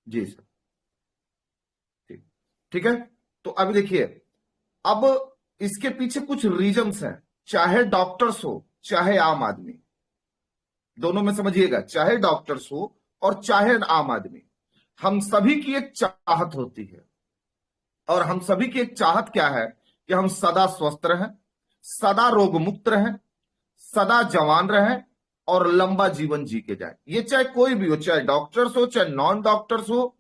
जी sir. ठीक। ठीक है। तो अभी देखिए, अब इसके पीछे कुछ रीजंस हैं, चाहे डॉक्टर्स हो चाहे आम आदमी, दोनों में समझिएगा, चाहे डॉक्टर्स हो और चाहे आम आदमी, हम सभी की एक चाहत होती है। और हम सभी की एक चाहत क्या है कि हम सदा स्वस्थ रहें, सदा रोग मुक्त रहें, सदा जवान रहें और लंबा जीवन जी के जाए। ये चाहे कोई भी हो, चाहे डॉक्टर्स हो चाहे नॉन डॉक्टर्स हो,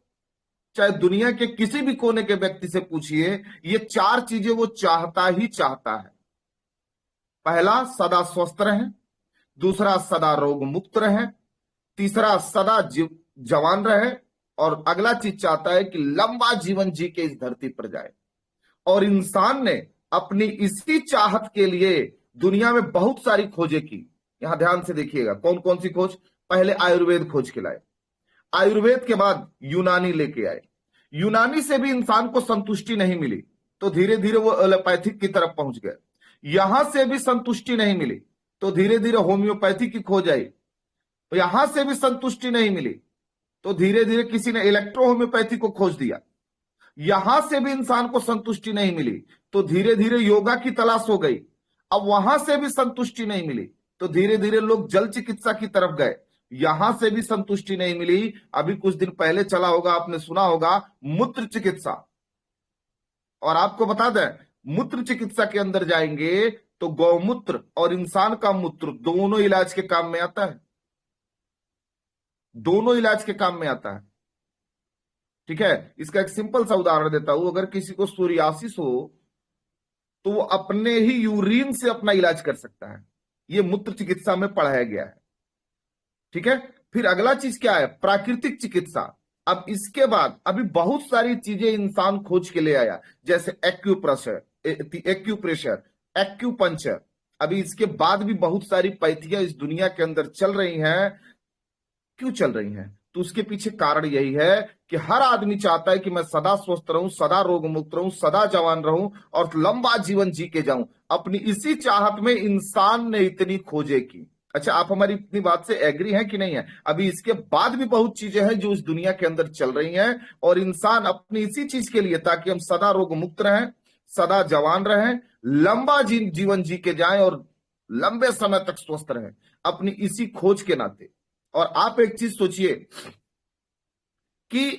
चाहे दुनिया के किसी भी कोने के व्यक्ति से पूछिए, ये चार चीजें वो चाहता ही चाहता है। पहला, सदा स्वस्थ रहें। दूसरा, सदा रोग मुक्त रहें। तीसरा, सदा जवान रहे। और अगला चीज चाहता है कि लंबा जीवन जी के इस धरती पर जाए। और इंसान ने अपनी इसी चाहत के लिए दुनिया में बहुत सारी खोजें की। यहां ध्यान से देखिएगा, कौन कौन सी खोज। पहले आयुर्वेद खोज के लाए, आयुर्वेद के बाद यूनानी लेके आए। यूनानी से भी इंसान को संतुष्टि नहीं मिली तो धीरे धीरे वो एलोपैथिक की तरफ पहुंच गए। यहां से भी संतुष्टि नहीं मिली तो धीरे धीरे होम्योपैथी की खोज आई। यहां से भी संतुष्टि नहीं मिली तो धीरे धीरे किसी ने इलेक्ट्रो होम्योपैथी को खोज दिया। यहां से भी इंसान को संतुष्टि नहीं मिली तो धीरे धीरे योगा की तलाश हो गई। अब वहां से भी संतुष्टि नहीं मिली तो धीरे धीरे लोग जल चिकित्सा की तरफ गए। यहां से भी संतुष्टि नहीं मिली, अभी कुछ दिन पहले चला होगा, आपने सुना होगा, मूत्र चिकित्सा। और आपको बता दें, मूत्र चिकित्सा के अंदर जाएंगे तो गौमूत्र और इंसान का मूत्र दोनों इलाज के काम में आता है, दोनों इलाज के काम में आता है। ठीक है। इसका एक सिंपल सा उदाहरण देता हूं, अगर किसी को सोरियासिस हो तो वो अपने ही यूरिन से अपना इलाज कर सकता है। ये मूत्र चिकित्सा में पढ़ाया गया है। ठीक है। फिर अगला चीज क्या है, प्राकृतिक चिकित्सा। अब इसके बाद अभी बहुत सारी चीजें इंसान खोज के ले आया, जैसे एक्यूप्रेशर, एक्यूप्रेशर, एक्यूपंचर। अभी इसके बाद भी बहुत सारी पैथियां इस दुनिया के अंदर चल रही हैं। क्यों चल रही हैं? तो उसके पीछे कारण यही है कि हर आदमी चाहता है कि मैं सदा स्वस्थ रहूं, सदा रोग मुक्त रहूं, सदा जवान रहूं और लंबा जीवन जी के जाऊं। अपनी इसी चाहत में इंसान ने इतनी खोजें की। अच्छा, आप हमारी इतनी बात से एग्री हैं कि नहीं है? अभी इसके बाद भी बहुत चीजें हैं जो इस दुनिया के अंदर चल रही हैं और इंसान अपनी इसी चीज के लिए, ताकि हम सदा रोग मुक्त रहें, सदा जवान रहें, लंबा जीवन जी के जाएं और लंबे समय तक स्वस्थ रहें, अपनी इसी खोज के नाते। और आप एक चीज सोचिए कि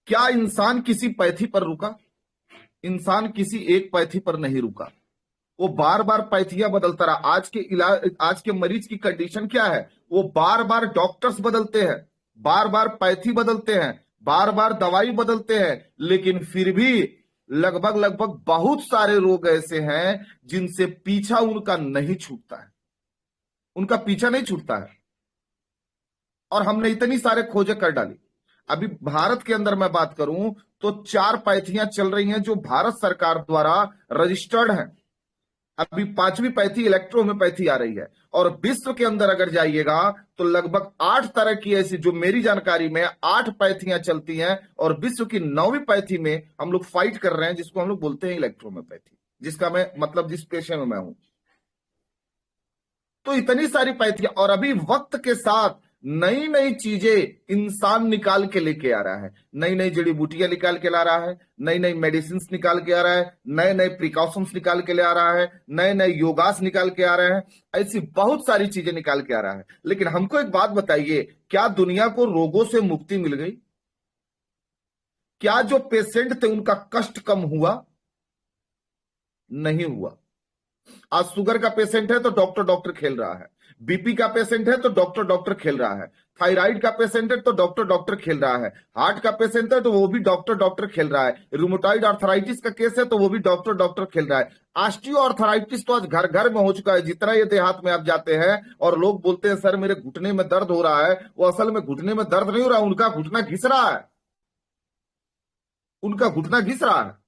क्या इंसान किसी पैथी पर रुका? इंसान किसी एक पैथी पर नहीं रुका, वो बार बार पैथियां बदलता रहा। आज के मरीज की कंडीशन क्या है? वो बार बार डॉक्टर्स बदलते हैं, बार बार पैथी बदलते हैं, बार बार दवाई बदलते हैं, लेकिन फिर भी लगभग लगभग बहुत सारे रोग ऐसे हैं जिनसे पीछा उनका नहीं छूटता है, उनका पीछा नहीं छूटता है। और हमने इतनी सारे खोजें कर डाली। अभी भारत के अंदर मैं बात करूं तो 4 पैथियां चल रही हैं जो भारत सरकार द्वारा रजिस्टर्ड हैं। अभी 5वीं पैथी इलेक्ट्रो होम्योपैथी आ रही है। और विश्व के अंदर अगर जाइएगा तो लगभग 8 तरह की ऐसी, जो मेरी जानकारी में 8 पैथियां चलती हैं। और विश्व की 9वीं पैथी में हम लोग फाइट कर रहे हैं, जिसको हम लोग बोलते हैं इलेक्ट्रो होम्योपैथी, जिसका मैं मतलब जिस पेशे में मैं हूं। तो इतनी सारी पैथियां, और अभी वक्त के साथ नई नई चीजें इंसान निकाल के लेके आ रहा है, नई नई जड़ी बूटियां निकाल के ला रहा है, नई नई मेडिसिन निकाल के आ रहा है, नए नए प्रिकॉशंस निकाल के ले आ रहा है, नए नए योगास निकाल के आ रहे हैं, ऐसी बहुत सारी चीजें निकाल के आ रहा है। लेकिन हमको एक बात बताइए, क्या दुनिया को रोगों से मुक्ति मिल गई? क्या जो पेशेंट थे उनका कष्ट कम हुआ? नहीं हुआ। आज शुगर का पेशेंट है तो डॉक्टर डॉक्टर खेल रहा है, बीपी का पेशेंट है तो डॉक्टर डॉक्टर खेल रहा है, थायराइड का पेशेंट है तो डॉक्टर डॉक्टर खेल रहा है, हार्ट का पेशेंट है तो वो भी डॉक्टर डॉक्टर खेल रहा है, रूमेटॉइड आर्थराइटिस का केस है तो वो भी डॉक्टर डॉक्टर खेल रहा है। ऑस्टियो आर्थराइटिस तो आज घर घर में हो चुका है। जितना ये देहात में आप जाते हैं और लोग बोलते हैं सर मेरे घुटने में दर्द हो रहा है, वो असल में घुटने में दर्द नहीं हो रहा, उनका घुटना घिस रहा है, उनका घुटना घिस रहा है।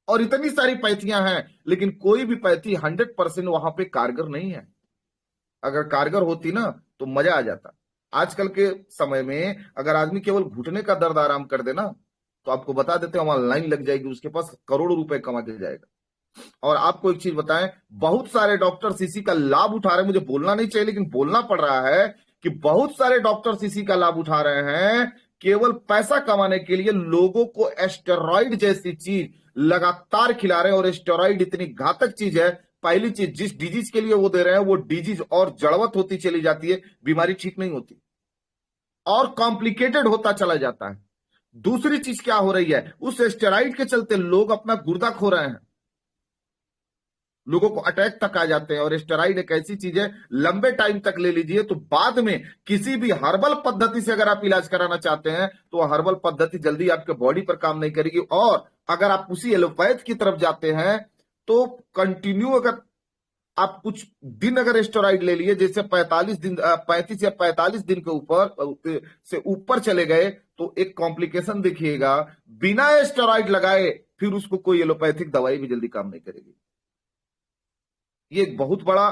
और इतनी सारी पैथियां हैं, लेकिन कोई भी पैथी 100% वहां पे कारगर नहीं है। अगर कारगर होती ना तो मजा आ जाता। आजकल के समय में अगर आदमी केवल घुटने का दर्द आराम कर देना तो आपको बता देते हैं वहां लाइन लग जाएगी, उसके पास करोड़ों रुपए कमा के जाएगा। और आपको एक चीज बताएं, बहुत सारे डॉक्टर्स इसी का लाभ उठा रहे हैं। मुझे बोलना नहीं चाहिए लेकिन बोलना पड़ रहा है कि बहुत सारे डॉक्टर्स इसी का लाभ उठा रहे हैं केवल पैसा कमाने के लिए लोगों को एस्टेरॉइड जैसी चीज लगातार खिला रहे हैं। और एस्टेरॉइड इतनी घातक चीज है, पहली चीज जिस डिजीज के लिए वो दे रहे हैं वो डिजीज और जड़वत होती चली जाती है, बीमारी ठीक नहीं होती और कॉम्प्लिकेटेड होता चला जाता है। दूसरी चीज क्या हो रही है, उस एस्टेरॉइड के चलते लोग अपना गुर्दा खो रहे हैं, लोगों को अटैक तक आ जाते हैं। और स्टेरॉइड एक ऐसी चीज है, लंबे टाइम तक ले लीजिए तो बाद में किसी भी हर्बल पद्धति से अगर आप इलाज कराना चाहते हैं तो वह हर्बल पद्धति जल्दी आपके बॉडी पर काम नहीं करेगी। और अगर आप उसी एलोपैथ की तरफ जाते हैं तो कंटिन्यू अगर आप कुछ दिन अगर स्टेरॉइड ले लिए, जैसे 45 दिन 35 या 45 दिन के ऊपर से ऊपर चले गए तो एक कॉम्प्लिकेशन देखिएगा, बिना स्टेरॉइड लगाए फिर उसको कोई एलोपैथिक दवाई भी जल्दी काम नहीं करेगी। ये एक बहुत बड़ा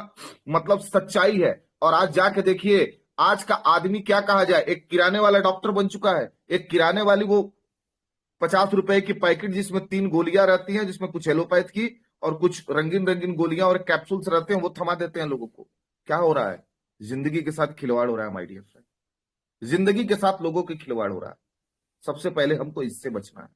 मतलब सच्चाई है। और आज जाके देखिए आज का आदमी क्या कहा जाए, एक किराने वाला डॉक्टर बन चुका है। एक किराने वाली वो 50 रुपए की पैकेट जिसमें 3 गोलियां रहती हैं, जिसमें कुछ एलोपैथ की और कुछ रंगीन रंगीन गोलियां और कैप्सूल्स रहते हैं, वो थमा देते हैं लोगों को। क्या हो रहा है, जिंदगी के साथ खिलवाड़ हो रहा है माय डियर फ्रेंड, जिंदगी के साथ लोगों की खिलवाड़ हो रहा है। सबसे पहले हमको इससे बचना है।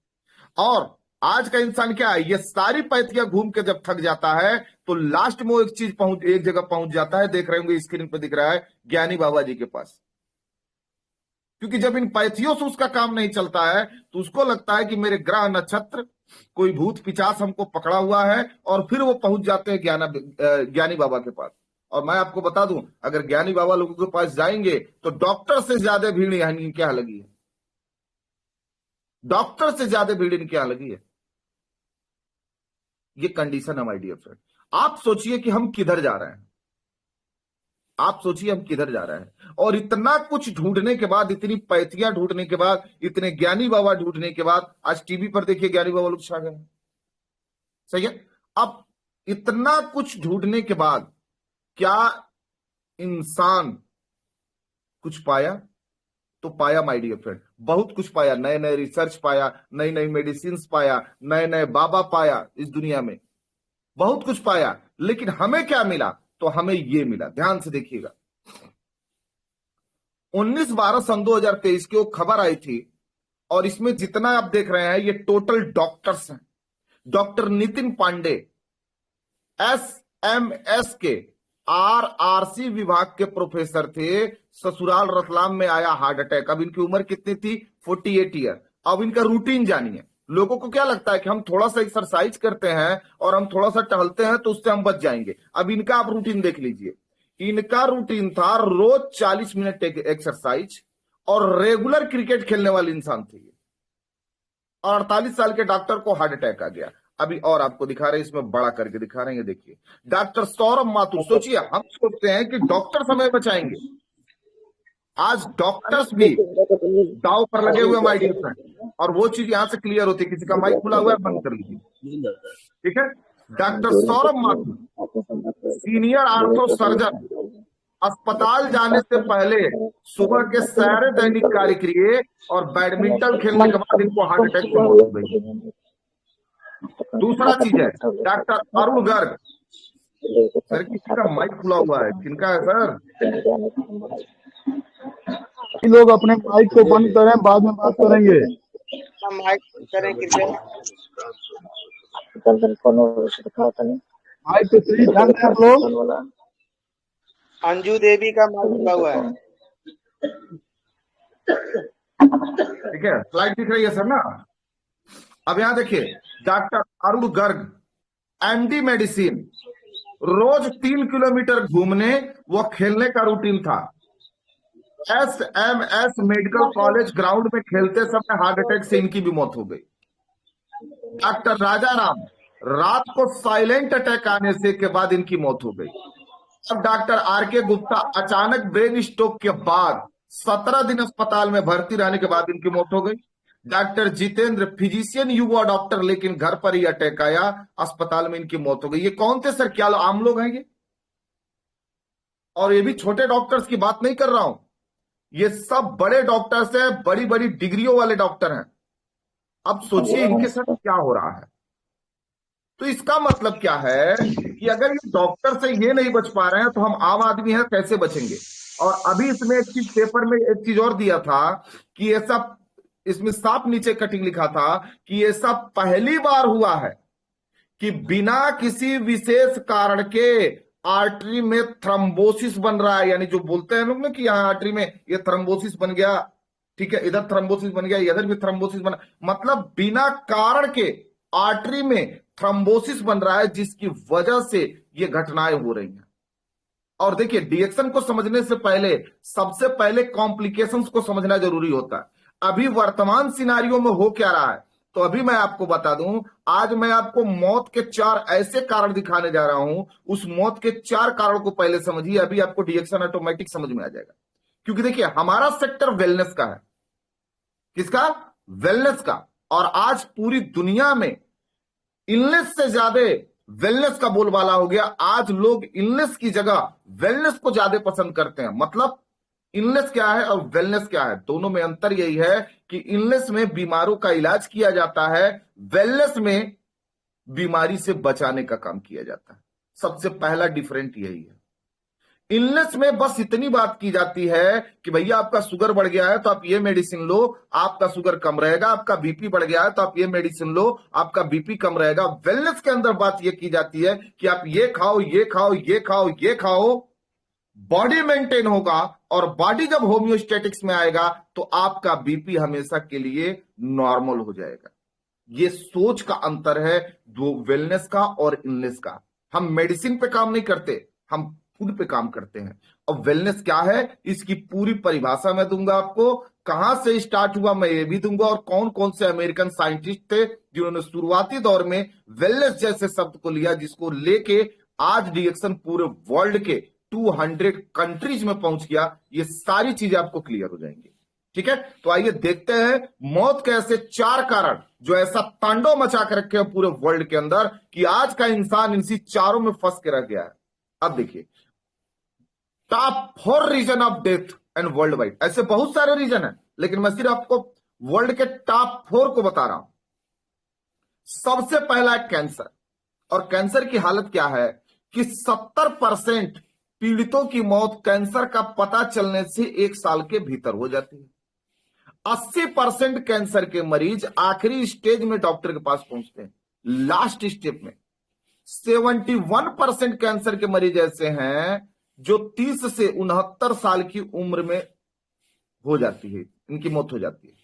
और आज का इंसान क्या है, ये सारी पैथियां घूम के जब थक जाता है तो लास्ट में वो एक जगह पहुंच जाता है। देख रहे होंगे स्क्रीन पर दिख रहा है, ज्ञानी बाबा जी के पास। क्योंकि जब इन पैथियों से उसका काम नहीं चलता है तो उसको लगता है कि मेरे ग्रह नक्षत्र कोई भूत पिचास हमको पकड़ा हुआ है, और फिर वो पहुंच जाते हैं ज्ञानी बाबा के पास। और मैं आपको बता दूं, अगर ज्ञानी बाबा लोगों के पास जाएंगे तो डॉक्टर से ज्यादा भीड़ इनके यहां लगी है, डॉक्टर से ज्यादा भीड़ इनके यहां लगी है। ये कंडीशन है माय डियर फ्रेंड। आप सोचिए कि हम किधर जा रहे हैं, आप सोचिए हम किधर जा रहे हैं। और इतना कुछ ढूंढने के बाद, इतनी पैथियां ढूंढने के बाद, इतने ज्ञानी बाबा ढूंढने के बाद, आज टीवी पर देखिए ज्ञानी बाबा लोग छा गए। सही है। अब इतना कुछ ढूंढने के बाद क्या इंसान कुछ पाया? तो पाया माय डियर फ्रेंड, बहुत कुछ पाया। नए नए रिसर्च पाया, नई नई मेडिसिन पाया, नए नए बाबा पाया, इस दुनिया में बहुत कुछ पाया। लेकिन हमें क्या मिला? तो हमें ये मिला, ध्यान से देखिएगा। 19/12 सन 2023 की वो खबर आई थी, और इसमें जितना आप देख रहे हैं ये टोटल डॉक्टर्स हैं। डॉक्टर नितिन पांडे SMS के RRC विभाग के प्रोफेसर थे। ससुराल रतलाम में आया हार्ट अटैक। अब इनकी उम्र कितनी थी? 48 ईयर। अब इनका रूटीन जानिए। लोगों को क्या लगता है कि हम थोड़ा सा एक्सरसाइज करते हैं और हम थोड़ा सा टहलते हैं तो उससे हम बच जाएंगे। अब इनका आप रूटीन देख लीजिए। इनका रूटीन था रोज 40 मिनट एक्सरसाइज, और रेगुलर क्रिकेट खेलने वाले इंसान थे। और 48 साल के डॉक्टर को हार्ट अटैक आ गया। अभी और आपको दिखा रहे हैं, इसमें बड़ा करके दिखा रहे हैं, ये देखिए डॉक्टर सौरभ माथुर। सोचिए, हम सोचते हैं कि डॉक्टर समय बचाएंगे, आज डॉक्टर्स भी दाव पर लगे हुए माय डियर फ्रेंड। और वो चीज यहां से क्लियर होती है। किसी का माइक खुला हुआ है, बंद कर लीजिए, ठीक है। Doctor Saurabh Mathur senior ortho surgeon, अस्पताल जाने से पहले सुबह के सारे दैनिक कार्य किए और बैडमिंटन खेलने के बाद इनको हार्ट अटैक की मौत हो गई। दूसरा चीज है डॉक्टर अरुण गर्ग। सर किसी का माइक खुला हुआ है, किनका है सर? लोग अपने माइक को बंद करें, बाद में बात करेंगे। माइक करें कृपया। माइक पे प्लीज ध्यान दें आप लोग। अंजू देवी का माइक खुला हुआ है, ठीक है। स्लाइड दिख रही है सर ना? अब यहां देखिए doctor Arun Garg MD medicine, रोज 3 किलोमीटर घूमने व खेलने का रूटीन था। SMS मेडिकल कॉलेज ग्राउंड में खेलते समय हार्ट अटैक से इनकी भी मौत हो गई। डॉक्टर राजा राम, रात को साइलेंट अटैक आने से के बाद इनकी मौत हो गई। अब डॉक्टर RK गुप्ता, अचानक ब्रेन स्ट्रोक के बाद 17 दिन अस्पताल में भर्ती रहने के बाद इनकी मौत हो गई। डॉक्टर जितेंद्र, फिजिशियन युवा डॉक्टर, लेकिन घर पर ही अटैक आया, अस्पताल में इनकी मौत हो गई। ये कौन थे सर? क्या आम लोग हैं ये? और ये भी छोटे डॉक्टर्स की बात नहीं कर रहा हूं, ये सब बड़े डॉक्टर्स हैं, बड़ी बड़ी डिग्रियों वाले डॉक्टर हैं। अब सोचिए इनके साथ क्या हो रहा है। तो इसका मतलब क्या है कि अगर ये डॉक्टर से ये नहीं बच पा रहे हैं तो हम आम आदमी हैं कैसे बचेंगे? और अभी इसमें एक चीज पेपर में एक चीज और दिया था कि ऐसा इसमें साफ नीचे कटिंग लिखा था कि ऐसा पहली बार हुआ है कि बिना किसी विशेष कारण के आर्टरी में थ्रम्बोसिस बन रहा है। यानी जो बोलते हैं लोग ना कि यहां आर्टरी में ये थ्रम्बोसिस बन गया, ठीक है, इधर थ्रम्बोसिस बन गया, इधर भी थ्रम्बोसिस बना, मतलब बिना कारण के आर्टरी में थ्रम्बोसिस बन रहा है, जिसकी वजह से ये घटनाएं हो रही हैं। और देखिए, डीएक्शन को समझने से पहले सबसे पहले कॉम्प्लिकेशंस को समझना जरूरी होता है। अभी वर्तमान सिनारियों में हो क्या रहा है, तो अभी मैं आपको बता दूं, आज मैं आपको मौत के 4 ऐसे कारण दिखाने जा रहा हूं। उस मौत के 4 कारण को पहले समझिए, अभी आपको डीएक्शन ऑटोमेटिक समझ में आ जाएगा। क्योंकि देखिए, हमारा सेक्टर वेलनेस का है। किसका? वेलनेस का। और आज पूरी दुनिया में इलनेस से ज्यादा वेलनेस का बोलबाला हो गया। आज लोग इलनेस की जगह वेलनेस को ज्यादा पसंद करते हैं। मतलब इलनेस क्या है और वेलनेस क्या है, दोनों में अंतर यही है कि इलनेस में बीमारों का इलाज किया जाता है, वेलनेस में बीमारी से बचाने का काम किया जाता है। सबसे पहला डिफरेंट यही है। इलनेस में बस इतनी बात की जाती है कि भैया आपका शुगर बढ़ गया है तो आप ये मेडिसिन लो, आपका शुगर कम रहेगा। आपका बीपी बढ़ गया है तो आप ये मेडिसिन लो, आपका बीपी कम रहेगा। वेलनेस के अंदर बात यह की जाती है कि आप ये खाओ, ये खाओ, ये खाओ, ये खाओ, बॉडी मेंटेन होगा। और बॉडी जब होम्योस्टेटिक्स में आएगा तो आपका बीपी हमेशा के लिए नॉर्मल हो जाएगा। ये सोच का अंतर है दो वेलनेस का और इलनेस का। हम मेडिसिन पे काम नहीं करते, हम फूड पे काम करते हैं। और वेलनेस क्या है, इसकी पूरी परिभाषा मैं दूंगा आपको। कहां से स्टार्ट हुआ मैं ये भी दूंगा, और कौन कौन से अमेरिकन साइंटिस्ट थे जिन्होंने शुरुआती दौर में वेलनेस जैसे शब्द को लिया, जिसको लेके आज डीएक्शन पूरे वर्ल्ड के 200 कंट्रीज में पहुंच गया। ये सारी चीजें आपको क्लियर हो जाएंगी, ठीक है। तो आइए देखते हैं मौत के ऐसे 4 कारण जो ऐसा तांडव मचा कर रखे हैं पूरे वर्ल्ड के अंदर कि आज का इंसान इसी चारों में फंस के रह गया है। अब देखिए, top 4 reason of death and world wide. ऐसे बहुत सारे रीजन हैं, लेकिन मैं सिर्फ आपको वर्ल्ड के टॉप 4 को बता रहा हूं। सबसे पहला है कैंसर। और कैंसर की हालत क्या है कि 70% पीड़ितों की मौत कैंसर का पता चलने से 1 साल के भीतर हो जाती है। 80% कैंसर के मरीज आखिरी स्टेज में डॉक्टर के पास पहुंचते हैं, लास्ट स्टेप में। 71% कैंसर के मरीज ऐसे हैं जो 30 से 69 साल की उम्र में हो जाती है, इनकी मौत हो जाती है।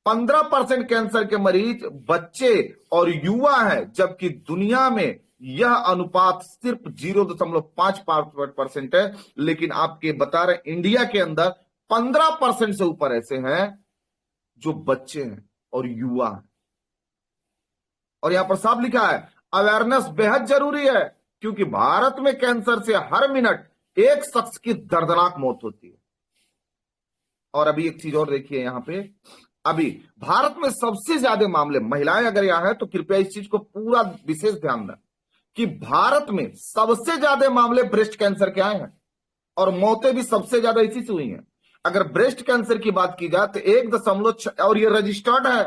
15% कैंसर के मरीज बच्चे और युवा हैं, जबकि दुनिया में यह अनुपात सिर्फ 0.5% है। लेकिन आपके बता रहे इंडिया के अंदर 15% से ऊपर ऐसे हैं जो बच्चे हैं और युवा हैं। और यहां पर साफ लिखा है अवेयरनेस बेहद जरूरी है, क्योंकि भारत में कैंसर से हर मिनट एक शख्स की दर्दनाक मौत होती है। और अभी एक चीज और देखिए, यहां पे अभी भारत में सबसे ज्यादा मामले, महिलाएं अगर यहां है तो कृपया इस चीज को पूरा विशेष ध्यान दें कि भारत में सबसे ज्यादा मामले ब्रेस्ट कैंसर के आए हैं और मौतें भी सबसे ज्यादा इसी से हुई हैं। अगर ब्रेस्ट कैंसर की बात की जाए तो 1.6, और ये रजिस्टर्ड है।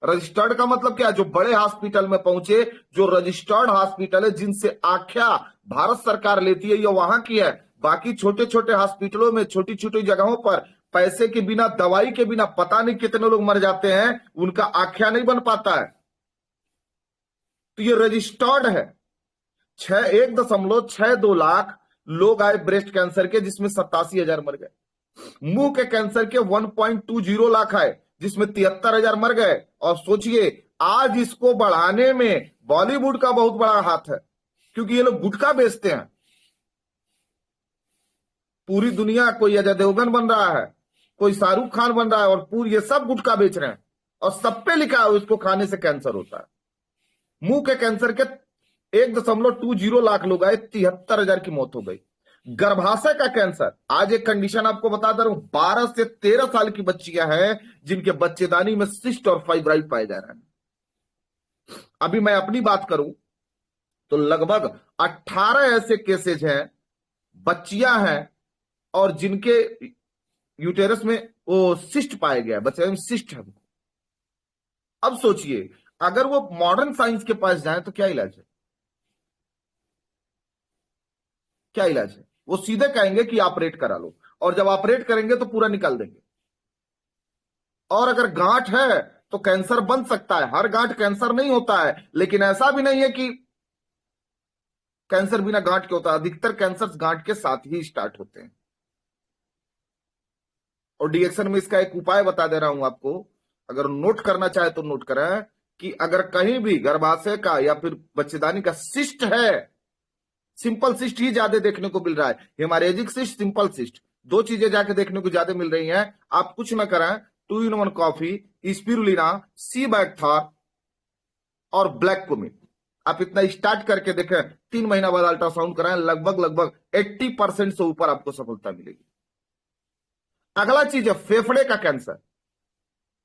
रजिस्टर्ड का मतलब क्या? जो बड़े हॉस्पिटल में पहुंचे, जो रजिस्टर्ड हॉस्पिटल है, जिनसे आख्या भारत सरकार लेती है, ये वहां की है। बाकी छोटे छोटे हॉस्पिटलों में, छोटी छोटी जगहों पर पैसे के बिना, दवाई के बिना पता नहीं कितने लोग मर जाते हैं, उनका आख्या नहीं बन पाता है। तो ये रजिस्टर्ड है। 1.62 लाख लोग आए ब्रेस्ट कैंसर के, जिसमें 87,000 मर गए। मुंह के कैंसर के 1.20 लाख आए, जिसमें 73,000 मर गए। और सोचिए, आज इसको बढ़ाने में बॉलीवुड का बहुत बड़ा हाथ है, क्योंकि ये लोग गुटखा बेचते हैं। पूरी दुनिया, कोई अजय देवगन बन रहा है, कोई शाहरुख खान बन रहा है, और पूरी ये सब गुटखा बेच रहे हैं, और सब पे लिखा है इसको खाने से कैंसर होता है। मुंह के कैंसर के 1.20 लाख लोग आए, 73,000 की मौत हो गई। गर्भाशय का कैंसर, आज एक कंडीशन आपको बता दे रहा हूं, 12 से 13 साल की बच्चियां हैं जिनके बच्चेदानी में सिस्ट और फाइब्राइड पाए जा रहे हैं। अभी मैं अपनी बात करूं तो लगभग 18 ऐसे केसेज हैं, बच्चियां हैं, और जिनके यूटेरस में वो सिस्ट पाया गया, बच्चे में सिस्ट है। अब सोचिए, अगर वो मॉडर्न साइंस के पास जाए तो क्या इलाज है? क्या इलाज है? वो सीधे कहेंगे कि ऑपरेट करा लो, और जब ऑपरेट करेंगे तो पूरा निकाल देंगे। और अगर गांठ है तो कैंसर बन सकता है। हर गांठ कैंसर नहीं होता है, लेकिन ऐसा भी नहीं है कि कैंसर बिना गांठ के होता है। अधिकतर कैंसर गांठ के साथ ही स्टार्ट होते हैं। और डिएक्शन में इसका एक उपाय बता दे रहा हूं आपको, अगर नोट करना चाहे तो नोट करें कि अगर कहीं भी गर्भाशय का या फिर बच्चेदानी का सिस्ट है, सिंपल सिस्ट ही ज्यादा देखने को मिल रहा है, हेमोरेजिक सिस्ट, सिंपल सिस्ट, दो चीजें जाके देखने को ज्यादा मिल रही हैं। आप कुछ ना करें, 2 in 1 कॉफी, स्पिरुलिना, सी बैक्थार और ब्लैक कुमिन, आप इतना स्टार्ट करके देखें, 3 महीना बाद अल्ट्रासाउंड कराएं, लगभग 80% से ऊपर आपको सफलता मिलेगी। अगला चीज है फेफड़े का कैंसर,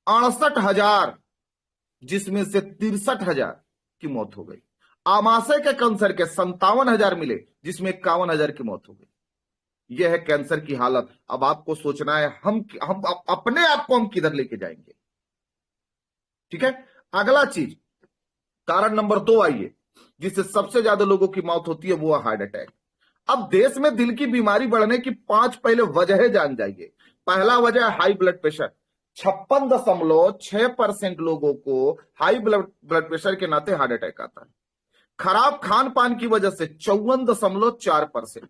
68,000 जिसमें से 63,000 की मौत हो गई। आमाशय के कैंसर के 57,000 मिले, जिसमें 51,000 की मौत हो गई। यह है कैंसर की हालत। अब आपको सोचना है हम अपने आप को हम किधर लेके जाएंगे। ठीक है, अगला चीज, कारण नंबर 2 आइए, जिससे सबसे ज्यादा लोगों की मौत होती है, वो है हार्ट अटैक। अब देश में दिल की बीमारी बढ़ने की 5 पहले वजह जान जाइए। पहला वजह है हाई ब्लड प्रेशर। 56.6% लोगों को हाई ब्लड प्रेशर के नाते हार्ट अटैक आता है। खराब खान पान की वजह से 54.4%,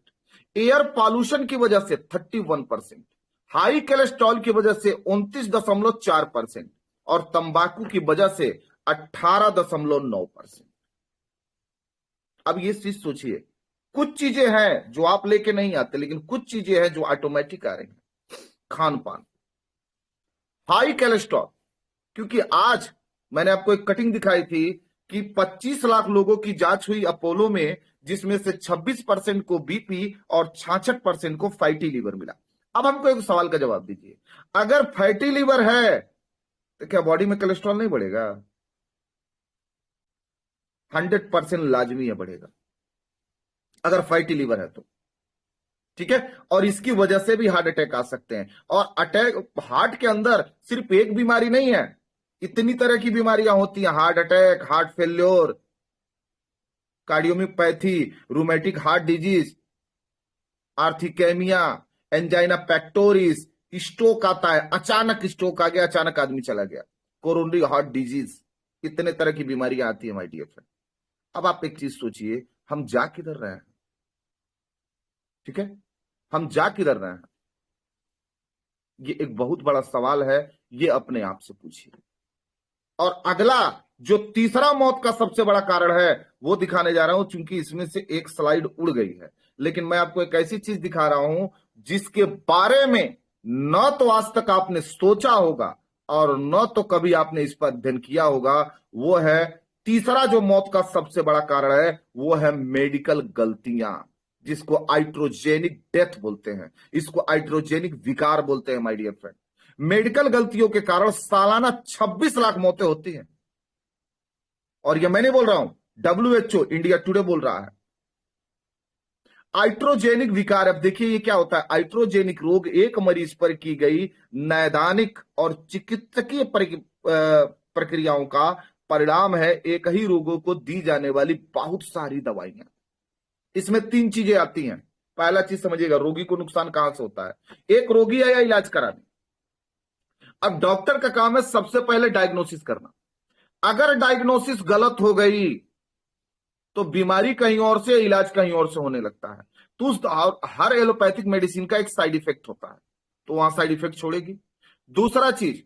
एयर पॉल्यूशन की वजह से 31%, हाई कोलेस्ट्रॉल की वजह से 29.4% और तंबाकू की वजह से 18.9%। अब ये चीज सोचिए, कुछ चीजें हैं जो आप लेके नहीं आते, लेकिन कुछ चीजें हैं जो ऑटोमेटिक आ रही हैं। खान पान, हाई कोलेस्ट्रॉल, क्योंकि आज मैंने आपको एक कटिंग दिखाई थी कि 25 लाख लोगों की जांच हुई अपोलो में, जिसमें से 26% को बीपी और 66% को फैटी लीवर मिला। अब हमको एक सवाल का जवाब दीजिए, अगर फैटी लीवर है तो क्या बॉडी में कोलेस्ट्रॉल नहीं बढ़ेगा? 100% लाजमी है बढ़ेगा, अगर फैटी लीवर है तो। ठीक है, और इसकी वजह से भी हार्ट अटैक आ सकते हैं। और अटैक, हार्ट के अंदर सिर्फ एक बीमारी नहीं है, इतनी तरह की बीमारियां होती हैं, heart attack, heart failure, cardiomyopathy, rheumatic heart disease, arrhythmia, angina pectoris, stroke आता है, अचानक स्ट्रोक आ गया, अचानक आदमी चला गया, कोरोनरी हार्ट डिजीज, इतने तरह की बीमारियां आती है माय डियर फ्रेंड। अब आप एक चीज सोचिए, हम जा किधर रहे हैं? ठीक है, हम जा किधर रहे हैं? ये एक बहुत बड़ा सवाल है, ये अपने आप से पूछिए। और अगला जो तीसरा मौत का सबसे बड़ा कारण है, वो दिखाने जा रहा हूं, क्योंकि इसमें से एक स्लाइड उड़ गई है, लेकिन मैं आपको एक ऐसी चीज दिखा रहा हूं जिसके बारे में न तो आज तक आपने सोचा होगा और न तो कभी आपने इस पर अध्ययन किया होगा। वो है तीसरा जो मौत का सबसे बड़ा कारण है, वो है मेडिकल गलतियां, जिसको आइट्रोजेनिक डेथ बोलते हैं, इसको आइट्रोजेनिक विकार बोलते हैं माय डियर फ्रेंड। मेडिकल गलतियों के कारण सालाना 26 लाख मौतें होती हैं। और यह मैं नहीं बोल रहा हूं, WHO इंडिया टुडे बोल रहा है। आइट्रोजेनिक विकार, अब देखिए ये क्या होता है। आइट्रोजेनिक रोग एक मरीज पर की गई नैदानिक और चिकित्सकीय प्रक्रियाओं का परिणाम है, एक ही रोगों को दी जाने वाली बहुत सारी दवाइयां। इसमें 3 चीजें आती हैं। पहला चीज समझिएगा, रोगी को नुकसान कहां से होता है? एक, रोगी आया इलाज कराने, अब डॉक्टर का काम है सबसे पहले डायग्नोसिस करना। अगर डायग्नोसिस गलत हो गई तो बीमारी कहीं और से, इलाज कहीं और से होने लगता है। तो हर एलोपैथिक मेडिसिन का एक साइड इफेक्ट होता है, तो वहां साइड इफेक्ट छोड़ेगी। दूसरा चीज,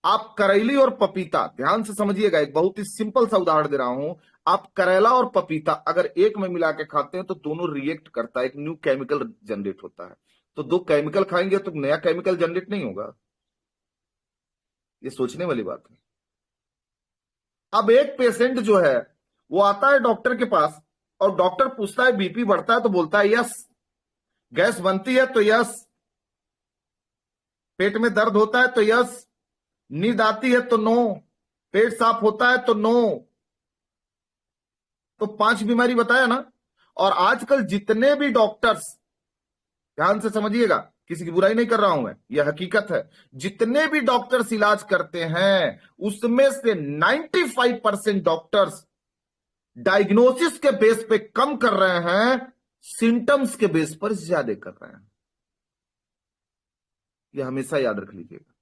आप करेली और पपीता, ध्यान से समझिएगा, एक बहुत ही सिंपल सा उदाहरण दे रहा हूं। आप करेला और पपीता अगर एक में मिला के खाते हैं तो दोनों रिएक्ट करता है, एक न्यू केमिकल जनरेट होता है। तो 2 केमिकल खाएंगे तो नया केमिकल जनरेट नहीं होगा? ये सोचने वाली बात है। अब एक पेशेंट जो है वो आता है डॉक्टर के पास और डॉक्टर पूछता है बीपी बढ़ता है तो बोलता है यस, गैस बनती है तो यस, पेट में दर्द होता है तो यस, नींद आती है तो नो, पेट साफ होता है तो नो। तो 5 बीमारी बताया ना। और आजकल जितने भी डॉक्टर्स, ध्यान से समझिएगा, किसी की बुराई नहीं कर रहा हूं मैं, यह हकीकत है, जितने भी डॉक्टर्स इलाज करते हैं उसमें से 95% डॉक्टर्स डायग्नोसिस के बेस पे कम कर रहे हैं, सिम्टम्स के बेस पर ज्यादा कर रहे हैं। यह हमेशा याद रख लीजिएगा।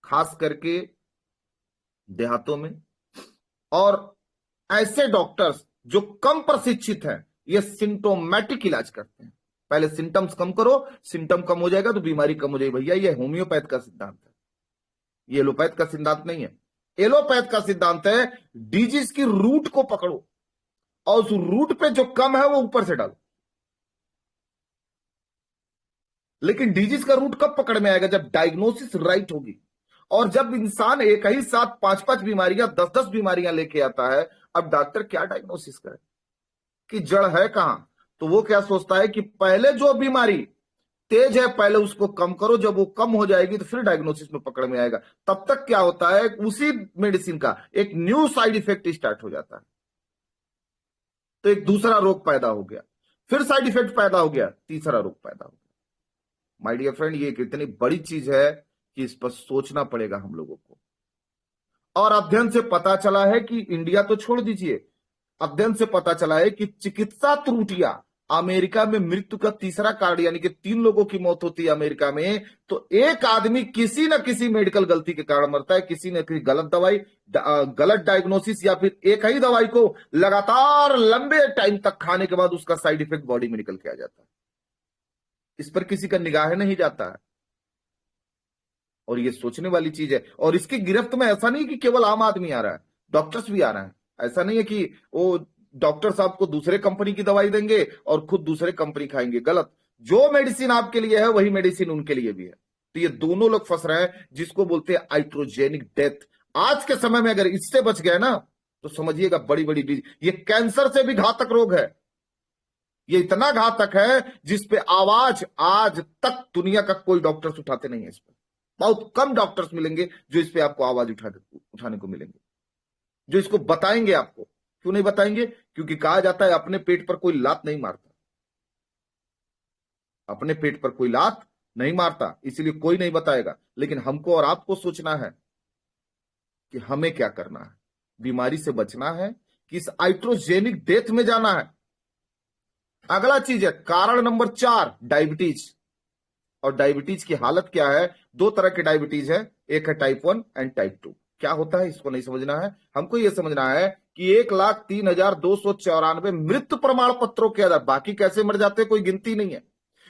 खास करके देहातों में। और ऐसे डॉक्टर्स जो कम प्रशिक्षित हैं, ये सिम्टोमेटिक इलाज करते हैं। पहले सिम्टम्स कम करो, सिम्टम कम हो जाएगा तो बीमारी कम हो जाएगी। भैया ये होम्योपैथ का सिद्धांत है, ये एलोपैथ का सिद्धांत नहीं है। एलोपैथ का सिद्धांत है डिजीज की रूट को पकड़ो और उस रूट पे जो कम है वो ऊपर से डालो। लेकिन डिजीज का रूट कब पकड़ में आएगा? जब डायग्नोसिस राइट होगी। और जब इंसान एक ही साथ 5-5 बीमारियां, 10-10 बीमारियां लेके आता है, अब डॉक्टर क्या डायग्नोसिस करे कि जड़ है कहां? तो वो क्या सोचता है कि पहले जो बीमारी तेज है पहले उसको कम करो, जब वो कम हो जाएगी तो फिर डायग्नोसिस में पकड़ में आएगा। तब तक क्या होता है, उसी मेडिसिन का एक न्यू साइड इफेक्ट स्टार्ट हो जाता है, तो एक दूसरा रोग पैदा हो गया, फिर साइड इफेक्ट पैदा हो गया, तीसरा रोग पैदा हो गया। माय डियर फ्रेंड, ये एक इतनी बड़ी चीज है कि इस पर सोचना पड़ेगा हम लोगों को। और अध्ययन से पता चला है कि इंडिया तो छोड़ दीजिए, अध्ययन से पता चला है कि चिकित्सा त्रुटियां अमेरिका में मृत्यु का तीसरा कारण, यानी कि 3 लोगों की मौत होती है अमेरिका में, तो एक आदमी किसी न किसी मेडिकल गलती के कारण मरता है, किसी न किसी गलत दवाई, गलत डायग्नोसिस, या फिर एक ही दवाई को लगातार लंबे टाइम तक खाने के बाद उसका साइड इफेक्ट बॉडी में निकल के आ जाता है। इस पर किसी का निगाह नहीं जाता है, और ये सोचने वाली चीज है। और इसकी गिरफ्त में ऐसा नहीं कि केवल आम आदमी आ रहा है, डॉक्टर्स भी आ रहे हैं। ऐसा नहीं है कि वो डॉक्टर साहब को दूसरे कंपनी की दवाई देंगे और खुद दूसरे कंपनी खाएंगे, गलत। जो मेडिसिन आपके लिए है वही मेडिसिन उनके लिए भी है। तो ये दोनों लोग फंस रहे हैं, जिसको बोलते हैं आइट्रोजेनिक डेथ। आज के समय में अगर इससे बच गए ना तो समझिएगा बड़ी बड़ी, ये कैंसर से भी घातक रोग है। ये इतना घातक है जिसपे आवाज आज तक दुनिया का कोई डॉक्टर्स उठाते नहीं है। इस पर बहुत कम डॉक्टर्स मिलेंगे जो इस पे आपको आवाज उठाने को मिलेंगे, जो इसको बताएंगे आपको। क्यों नहीं बताएंगे? क्योंकि कहा जाता है अपने पेट पर कोई लात नहीं मारता, अपने पेट पर कोई लात नहीं मारता, इसलिए कोई नहीं बताएगा। लेकिन हमको और आपको सोचना है कि हमें क्या करना है, बीमारी से बचना है कि इस आइट्रोजेनिक डेथ में जाना है। अगला चीज है कारण नंबर 4, डायबिटीज। और डायबिटीज की हालत क्या है? 2 तरह के डायबिटीज है, एक है टाइप 1 एंड टाइप 2। क्या होता है इसको नहीं समझना है, हमको यह समझना है कि 1,03,294 मृत्यु प्रमाण पत्रों के आधार, बाकी कैसे मर जाते हैं कोई गिनती नहीं है,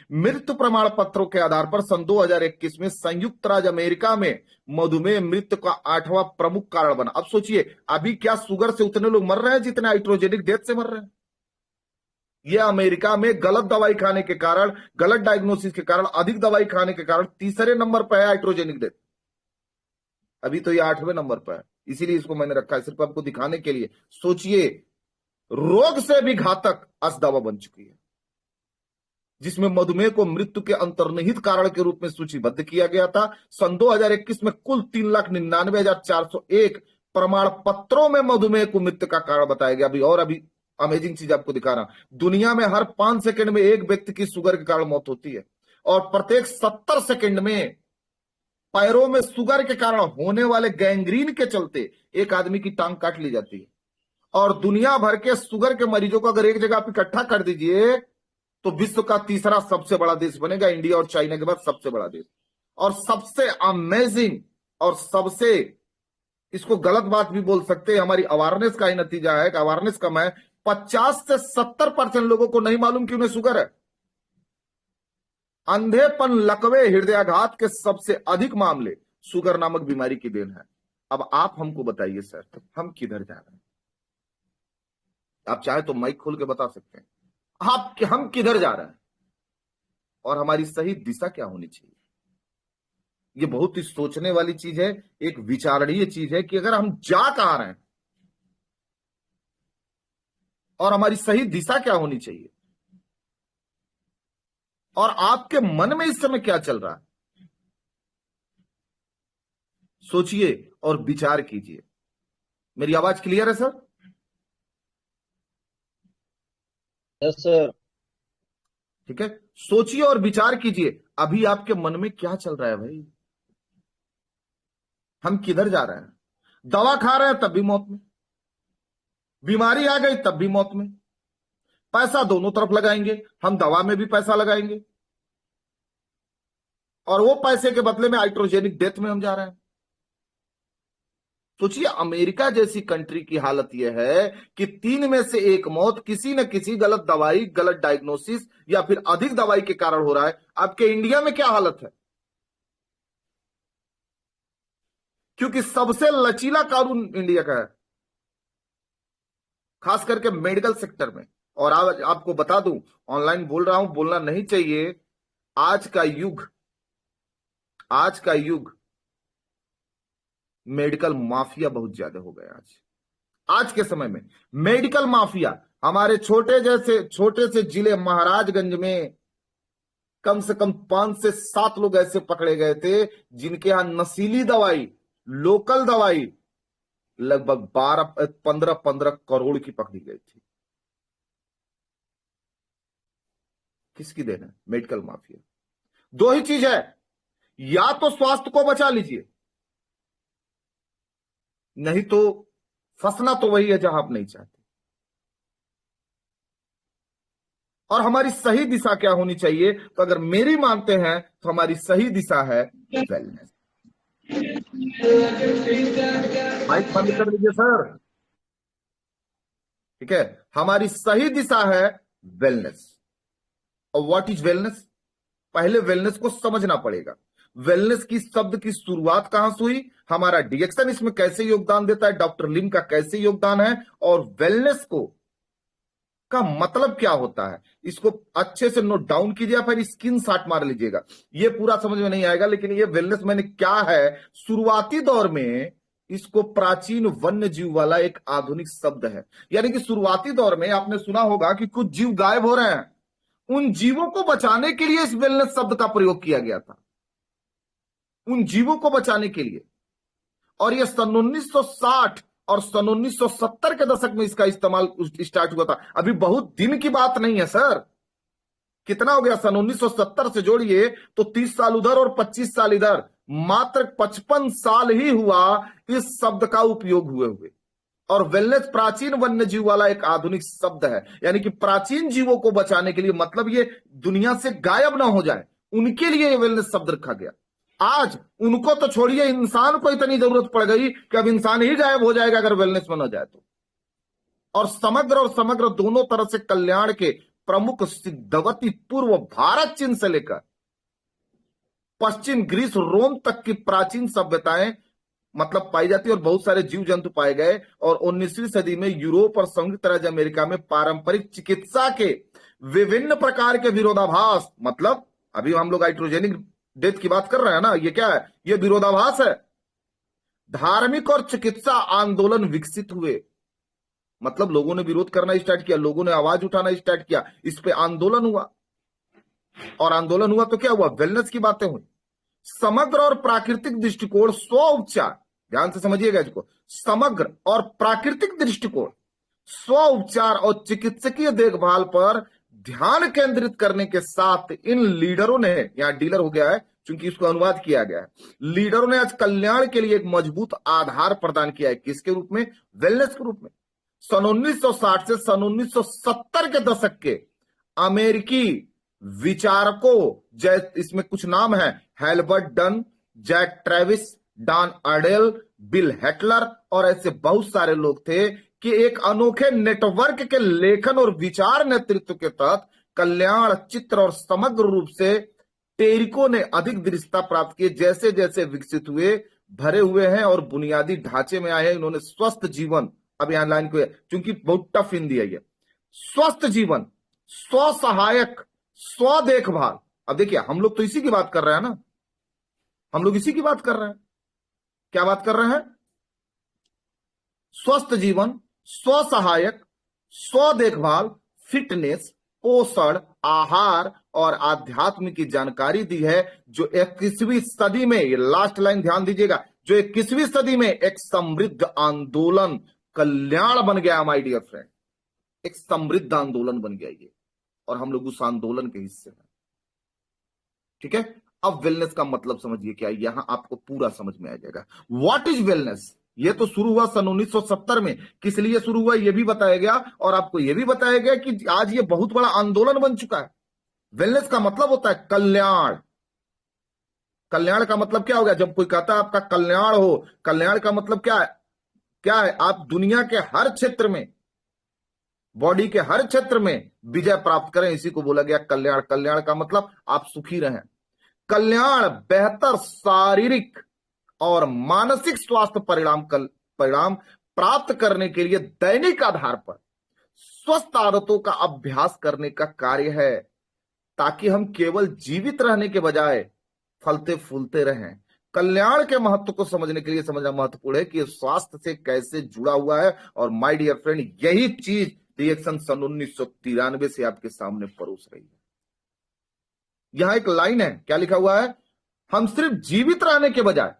मृत्यु प्रमाण पत्रों के आधार पर सन 2021 में संयुक्त राज्य अमेरिका में मधुमेह मृत्यु का 8वां प्रमुख कारण बना। अब सोचिए, अभी क्या शुगर से उतने लोग मर रहे हैं जितने हाइड्रोजेनिक डेथ से मर रहे हैं? यह अमेरिका में गलत दवाई खाने के कारण, गलत डायग्नोसिस के कारण, अधिक दवाई खाने के कारण तीसरे नंबर पर है हाइड्रोजेनिक डेथ। अभी तो यह 8वें नंबर पर है, इसीलिए इसको मैंने रखा है सिर्फ आपको दिखाने के लिए। सोचिए, रोग से भी घातक आज दवा बन चुकी है, जिसमें मधुमेह को मृत्यु के अंतर्निहित कारण के रूप में सूचीबद्ध किया गया था। सन 2021 में कुल 3,99,401 प्रमाण पत्रों में मधुमेह को मृत्यु का कारण बताया गया। अभी अमेजिंग चीज आपको दिखा रहा, दुनिया में हर 5 सेकंड में एक व्यक्ति की शुगर के कारण मौत होती है, और प्रत्येक 70 सेकंड में पैरों में शुगर के कारण होने वाले गैंग्रीन के चलते एक आदमी की टांग काट ली जाती है। और दुनिया भर के शुगर के मरीजों को अगर एक जगह आप इकट्ठा कर दीजिए तो विश्व का तीसरा सबसे बड़ा देश बनेगा, इंडिया और चाइना के बाद सबसे बड़ा देश। और सबसे अमेजिंग और सबसे, इसको गलत बात भी बोल सकते हैं, हमारी अवेयरनेस का ही नतीजा है कि अवेयरनेस कम है। 50 से 70% लोगों को नहीं मालूम कि उन्हें शुगर है। अंधेपन, लकवे, हृदयाघात के सबसे अधिक मामले शुगर नामक बीमारी की देन है। अब आप हमको बताइए सर, हम किधर जा रहे हैं? आप चाहे तो माइक खोल के बता सकते हैं हम किधर जा रहे हैं और हमारी सही दिशा क्या होनी चाहिए। ये बहुत ही सोचने वाली चीज है, एक विचारणीय चीज है कि अगर हम जा कहां रहे हैं और हमारी सही दिशा क्या होनी चाहिए, और आपके मन में इस समय क्या चल रहा है। सोचिए और विचार कीजिए। मेरी आवाज क्लियर है सर? Yes sir. ठीक है, सोचिए और विचार कीजिए, अभी आपके मन में क्या चल रहा है भाई? हम किधर जा रहे हैं? दवा खा रहे हैं तब भी मौत में, बीमारी आ गई तब भी मौत में। पैसा दोनों तरफ लगाएंगे, हम दवा में भी पैसा लगाएंगे और वो पैसे के बदले में हाइड्रोजेनिक डेथ में हम जा रहे हैं। सोचिए, अमेरिका जैसी कंट्री की हालत यह है कि 3 में से 1 मौत किसी न किसी गलत दवाई, गलत डायग्नोसिस या फिर अधिक दवाई के कारण हो रहा है। आपके इंडिया में क्या हालत है? क्योंकि सबसे लचीला कानून इंडिया का है, खास करके मेडिकल सेक्टर में। और आज आपको बता दूं, ऑनलाइन बोल रहा हूं, बोलना नहीं चाहिए, आज का युग मेडिकल माफिया बहुत ज्यादा हो गया। आज के समय में मेडिकल माफिया, हमारे छोटे से जिले महाराजगंज में कम से कम 5 से 7 लोग ऐसे पकड़े गए थे जिनके यहां नशीली दवाई, लोकल दवाई लगभग 15 करोड़ की पकड़ी गई थी। किसकी देन है? Medical mafia. 2 ही चीज है, या तो स्वास्थ्य को बचा लीजिए, नहीं तो फंसना तो वही है जहां आप नहीं चाहते। और हमारी सही दिशा क्या होनी चाहिए? तो अगर मेरी मानते हैं तो हमारी सही दिशा है वेलनेस। माइक बंद कर दीजिए सर। ठीक है, हमारी सही दिशा है वेलनेस। और व्हाट इज वेलनेस? पहले वेलनेस को समझना पड़ेगा। वेलनेस की शब्द की शुरुआत कहां से हुई, हमारा डिएक्शन इसमें कैसे योगदान देता है, डॉक्टर लिम का कैसे योगदान है, और वेलनेस को का मतलब क्या होता है, इसको अच्छे से नोट डाउन कीजिए, फिर स्क्रीन शॉट मार लीजिएगा। ये पूरा समझ में नहीं आएगा, लेकिन ये वेलनेस मैंने क्या है, शुरुआती दौर में इसको प्राचीन वन्य जीव वाला एक आधुनिक शब्द है। यानी कि शुरुआती दौर में आपने सुना होगा कि कुछ जीव गायब हो रहे हैं, उन जीवों को बचाने के लिए इस वेलनेस शब्द का प्रयोग किया गया था, उन जीवों को बचाने के लिए। और यह सन 1960 और सन 1970 के दशक में इसका इस्तेमाल स्टार्ट हुआ था। अभी बहुत दिन की बात नहीं है सर। कितना हो गया? सन 1970 से जोड़िए तो 30 साल उधर और 25 साल इधर, मात्र 55 साल ही हुआ इस शब्द का उपयोग हुए। और वेलनेस प्राचीन वन्य जीव वाला एक आधुनिक शब्द है, यानी कि प्राचीन जीवों को बचाने के लिए, मतलब ये दुनिया से गायब ना हो जाए, उनके लिए ये वेलनेस शब्द रखा गया। आज उनको तो छोड़िए, इंसान को इतनी जरूरत पड़ गई कि अब इंसान ही गायब हो जाएगा अगर वेलनेस में न जाए तो। और समग्र दोनों तरह से कल्याण के प्रमुख सिद्धवती पूर्व भारत, चीन से लेकर पश्चिम ग्रीस, रोम तक की प्राचीन सभ्यताएं मतलब पाई जाती है, और बहुत सारे जीव जंतु पाए गए। और 19वीं सदी में यूरोप और संयुक्त राज्य अमेरिका में पारंपरिक चिकित्सा के विभिन्न प्रकार के विरोधाभास, मतलब अभी हम लोग हाइड्रोजेनिक डेथ की बात कर रहे हैं ना, ये क्या है? ये विरोधाभास है। धार्मिक और चिकित्सा आंदोलन विकसित हुए, मतलब लोगों ने विरोध करना स्टार्ट किया, लोगों ने आवाज उठाना स्टार्ट किया, इस पे आंदोलन हुआ। और आंदोलन हुआ तो क्या हुआ? वेलनेस की बातें हुई। समग्र और प्राकृतिक दृष्टिकोण, स्व उपचार, ध्यान से समझिएगा इसको, समग्र और प्राकृतिक दृष्टिकोण, स्व उपचार और चिकित्सकीय देखभाल पर ध्यान केंद्रित करने के साथ इन लीडरों ने, यहां डीलर हो गया है क्योंकि इसको अनुवाद किया गया है, लीडरों ने आज कल्याण के लिए एक मजबूत आधार प्रदान किया है। किसके रूप में? वेलनेस के रूप में। सन 1960 से सन 1970 के दशक के अमेरिकी विचारकों, जैसे इसमें कुछ नाम है, हेल्बर्ट done, Jack Travis, don अडेल, bill Heitler और ऐसे बहुत सारे लोग थे कि एक अनोखे नेटवर्क के लेखन और विचार नेतृत्व के तहत कल्याण चित्र और समग्र रूप से टेरिको ने अधिक दृढ़ता प्राप्त की। जैसे जैसे विकसित हुए, भरे हुए हैं और बुनियादी ढांचे में आए हैं। इन्होंने स्वस्थ जीवन, अब यहां लाइन को, क्योंकि बहुत टफ हिंदी है ये, स्वस्थ जीवन, स्व सहायक, स्व देखभाल। अब देखिए, हम लोग तो इसी की बात कर रहे हैं ना, हम लोग इसी की बात कर रहे हैं। क्या बात कर रहे हैं? स्वस्थ जीवन, स्व सहायक, स्व देखभाल, फिटनेस, पोषण, आहार और आध्यात्म की जानकारी दी है, जो 21वीं सदी में, ये लास्ट लाइन ध्यान दीजिएगा, जो 21वीं सदी में एक समृद्ध आंदोलन कल्याण बन गया। माय डियर फ्रेंड, एक समृद्ध आंदोलन बन गया ये, और हम लोग उस आंदोलन के हिस्से हैं। ठीक है, अब वेलनेस का मतलब समझिए क्या है, यहां आपको पूरा समझ में आ जाएगा। What is wellness? ये तो शुरू हुआ सन 1970 में, किस लिए शुरू हुआ ये भी बताया गया, और आपको यह भी बताया गया कि आज ये बहुत बड़ा आंदोलन बन चुका है। वेलनेस का मतलब होता है कल्याण। कल्याण का मतलब क्या हो गया? जब कोई कहता है आपका कल्याण हो, कल्याण का मतलब क्या है? क्या है, आप दुनिया के हर क्षेत्र में, बॉडी के हर क्षेत्र में विजय प्राप्त करें, इसी को बोला गया कल्याण। कल्याण का मतलब आप सुखी रहें। कल्याण बेहतर शारीरिक और मानसिक स्वास्थ्य परिणाम प्राप्त करने के लिए दैनिक आधार पर स्वस्थ आदतों का अभ्यास करने का कार्य है, ताकि हम केवल जीवित रहने के बजाय फलते फूलते रहें। कल्याण के महत्व को समझने के लिए समझना महत्वपूर्ण है कि यह स्वास्थ्य से कैसे जुड़ा हुआ है। और माय डियर फ्रेंड, यही चीज रिएक्शन सन 1993 से आपके सामने परोस रही है। यहां एक लाइन है, क्या लिखा हुआ है, हम सिर्फ जीवित रहने के बजाय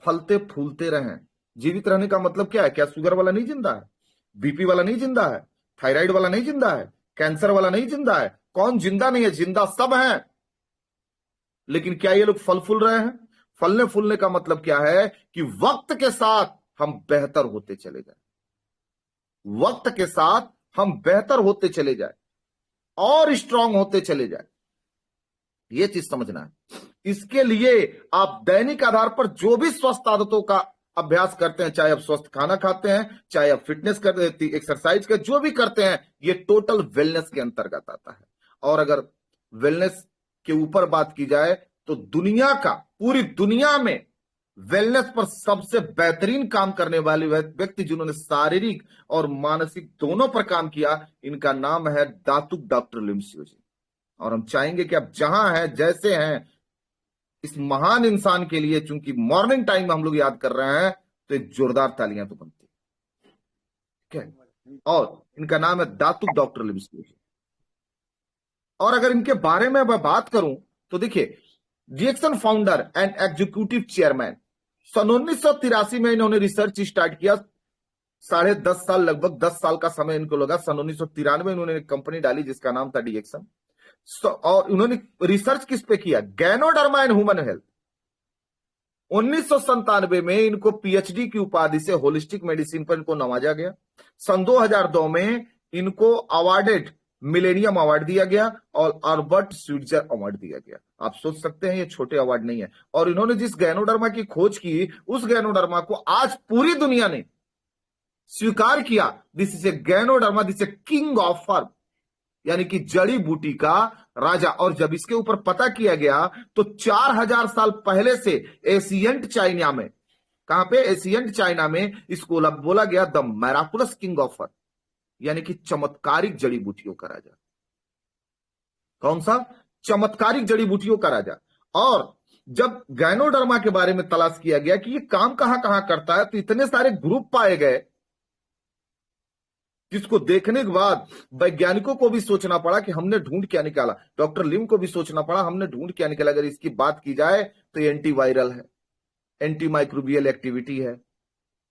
फलते फूलते रहें। जीवित रहने का मतलब क्या है? क्या शुगर वाला नहीं जिंदा है? बीपी वाला नहीं जिंदा है? थायराइड वाला नहीं जिंदा है? कैंसर वाला नहीं जिंदा है? कौन जिंदा नहीं है? जिंदा सब हैं। लेकिन क्या ये लोग फल फूल रहे हैं? फलने फूलने का मतलब क्या है कि वक्त के साथ हम बेहतर होते चले जाए, वक्त के साथ हम बेहतर होते चले जाए और स्ट्रांग होते चले जाए। यह चीज समझना है। इसके लिए आप दैनिक आधार पर जो भी स्वस्थ आदतों का अभ्यास करते हैं, चाहे आप स्वस्थ खाना खाते हैं, चाहे आप फिटनेस करते हैं, एक्सरसाइज का जो भी करते हैं, ये टोटल वेलनेस के अंतर्गत आता है। और अगर वेलनेस के ऊपर बात की जाए तो दुनिया का, पूरी दुनिया में वेलनेस पर सबसे बेहतरीन काम करने वाले व्यक्ति जिन्होंने शारीरिक और मानसिक दोनों पर काम किया, इनका नाम है दातुक डॉक्टर लिमसियो जी। और हम चाहेंगे कि आप जहां हैं, जैसे हैं, इस महान इंसान के लिए, चूंकि मॉर्निंग टाइम में हम लोग याद कर रहे हैं, तो एक जोरदार तालियां तो बनती है, ठीक है। और इनका नाम है दातुक डॉक्टर लिमसियो जी। और अगर इनके बारे में मैं बात करूं तो देखिए, reaction founder and executive chairman, सन 1983 में इन्होंने रिसर्च स्टार्ट किया। 10.5 साल, लगभग 10 साल का समय इनको लगा। सन 1993 में इन्होंने एक कंपनी डाली जिसका नाम था रिएक्शन। और उन्होंने रिसर्च किस पे किया? Ganoderma and human health. 1997 में इनको पीएचडी की उपाधि से होलिस्टिक मेडिसिन पर इनको नवाजा गया। सन 2002 में इनको अवार्डेड मिलेनियम अवार्ड दिया गया और अल्बर्ट स्विट्जर अवार्ड दिया गया। आप सोच सकते हैं ये छोटे अवार्ड नहीं है। और इन्होंने जिस गैनोडर्मा की खोज की, उस गैनोडर्मा को आज पूरी दुनिया ने स्वीकार किया। This is a ganoderma, this a king of herb, यानी कि जड़ी बूटी का राजा। और जब इसके ऊपर पता किया गया तो 4000 साल पहले से एशियंट चाइना में, कहां पे? एशियंट चाइना में इसको बोला गया द मैराकुलस किंग ऑफ हर्ब, यानी कि चमत्कारिक जड़ी बूटियों का राजा। कौन सा? चमत्कारिक जड़ी बूटियों का राजा। और जब गैनोडर्मा के बारे में तलाश किया गया कि ये काम कहां कहां करता है, तो इतने सारे ग्रुप पाए गए, जिसको देखने के बाद वैज्ञानिकों को भी सोचना पड़ा कि हमने ढूंढ क्या निकाला। डॉक्टर लिम को भी सोचना पड़ा हमने ढूंढ क्या निकाला। अगर इसकी बात की जाए तो ये एंटीवायरल है, एंटी माइक्रोबियल एक्टिविटी है,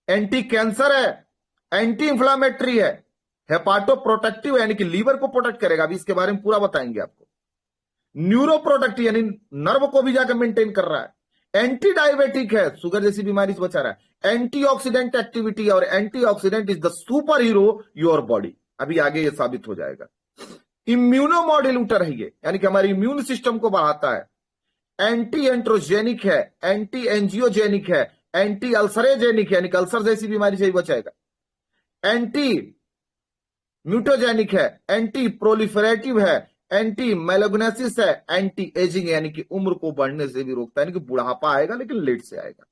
एंटी कैंसर है, एंटी इंफ्लामेटरी है, हेपाटो प्रोटेक्टिव यानी कि लीवर को प्रोटेक्ट करेगा, अभी इसके बारे में पूरा बताएंगे आपको। न्यूरो प्रोटेक्टिव यानी नर्व को भी जाकर मेंटेन कर रहा है, एंटी डायबिटिक है, शुगर जैसी बीमारी से बचा रहा है, एंटीऑक्सीडेंट एक्टिविटी, और antioxidant is the super hero your body. अभी आगे ये साबित हो जाएगा। इम्यूनो मॉड्यूलेटर है ये, यानी कि हमारे इम्यून सिस्टम को बढ़ाता है। एंटी एंट्रोजेनिक है, एंटी एंजियोजेनिक है, एंटी अल्सरेजेनिक है, यानी कि अल्सर जैसी बीमारी से भी बचाएगा। एंटी म्यूटोजेनिक है, एंटी प्रोलिफरेटिव है, एंटी मेलोग्नेसिस है, एंटी एजिंग यानी कि उम्र को बढ़ने से भी रोकता है, यानी कि बुढ़ापा आएगा लेकिन लेट से आएगा।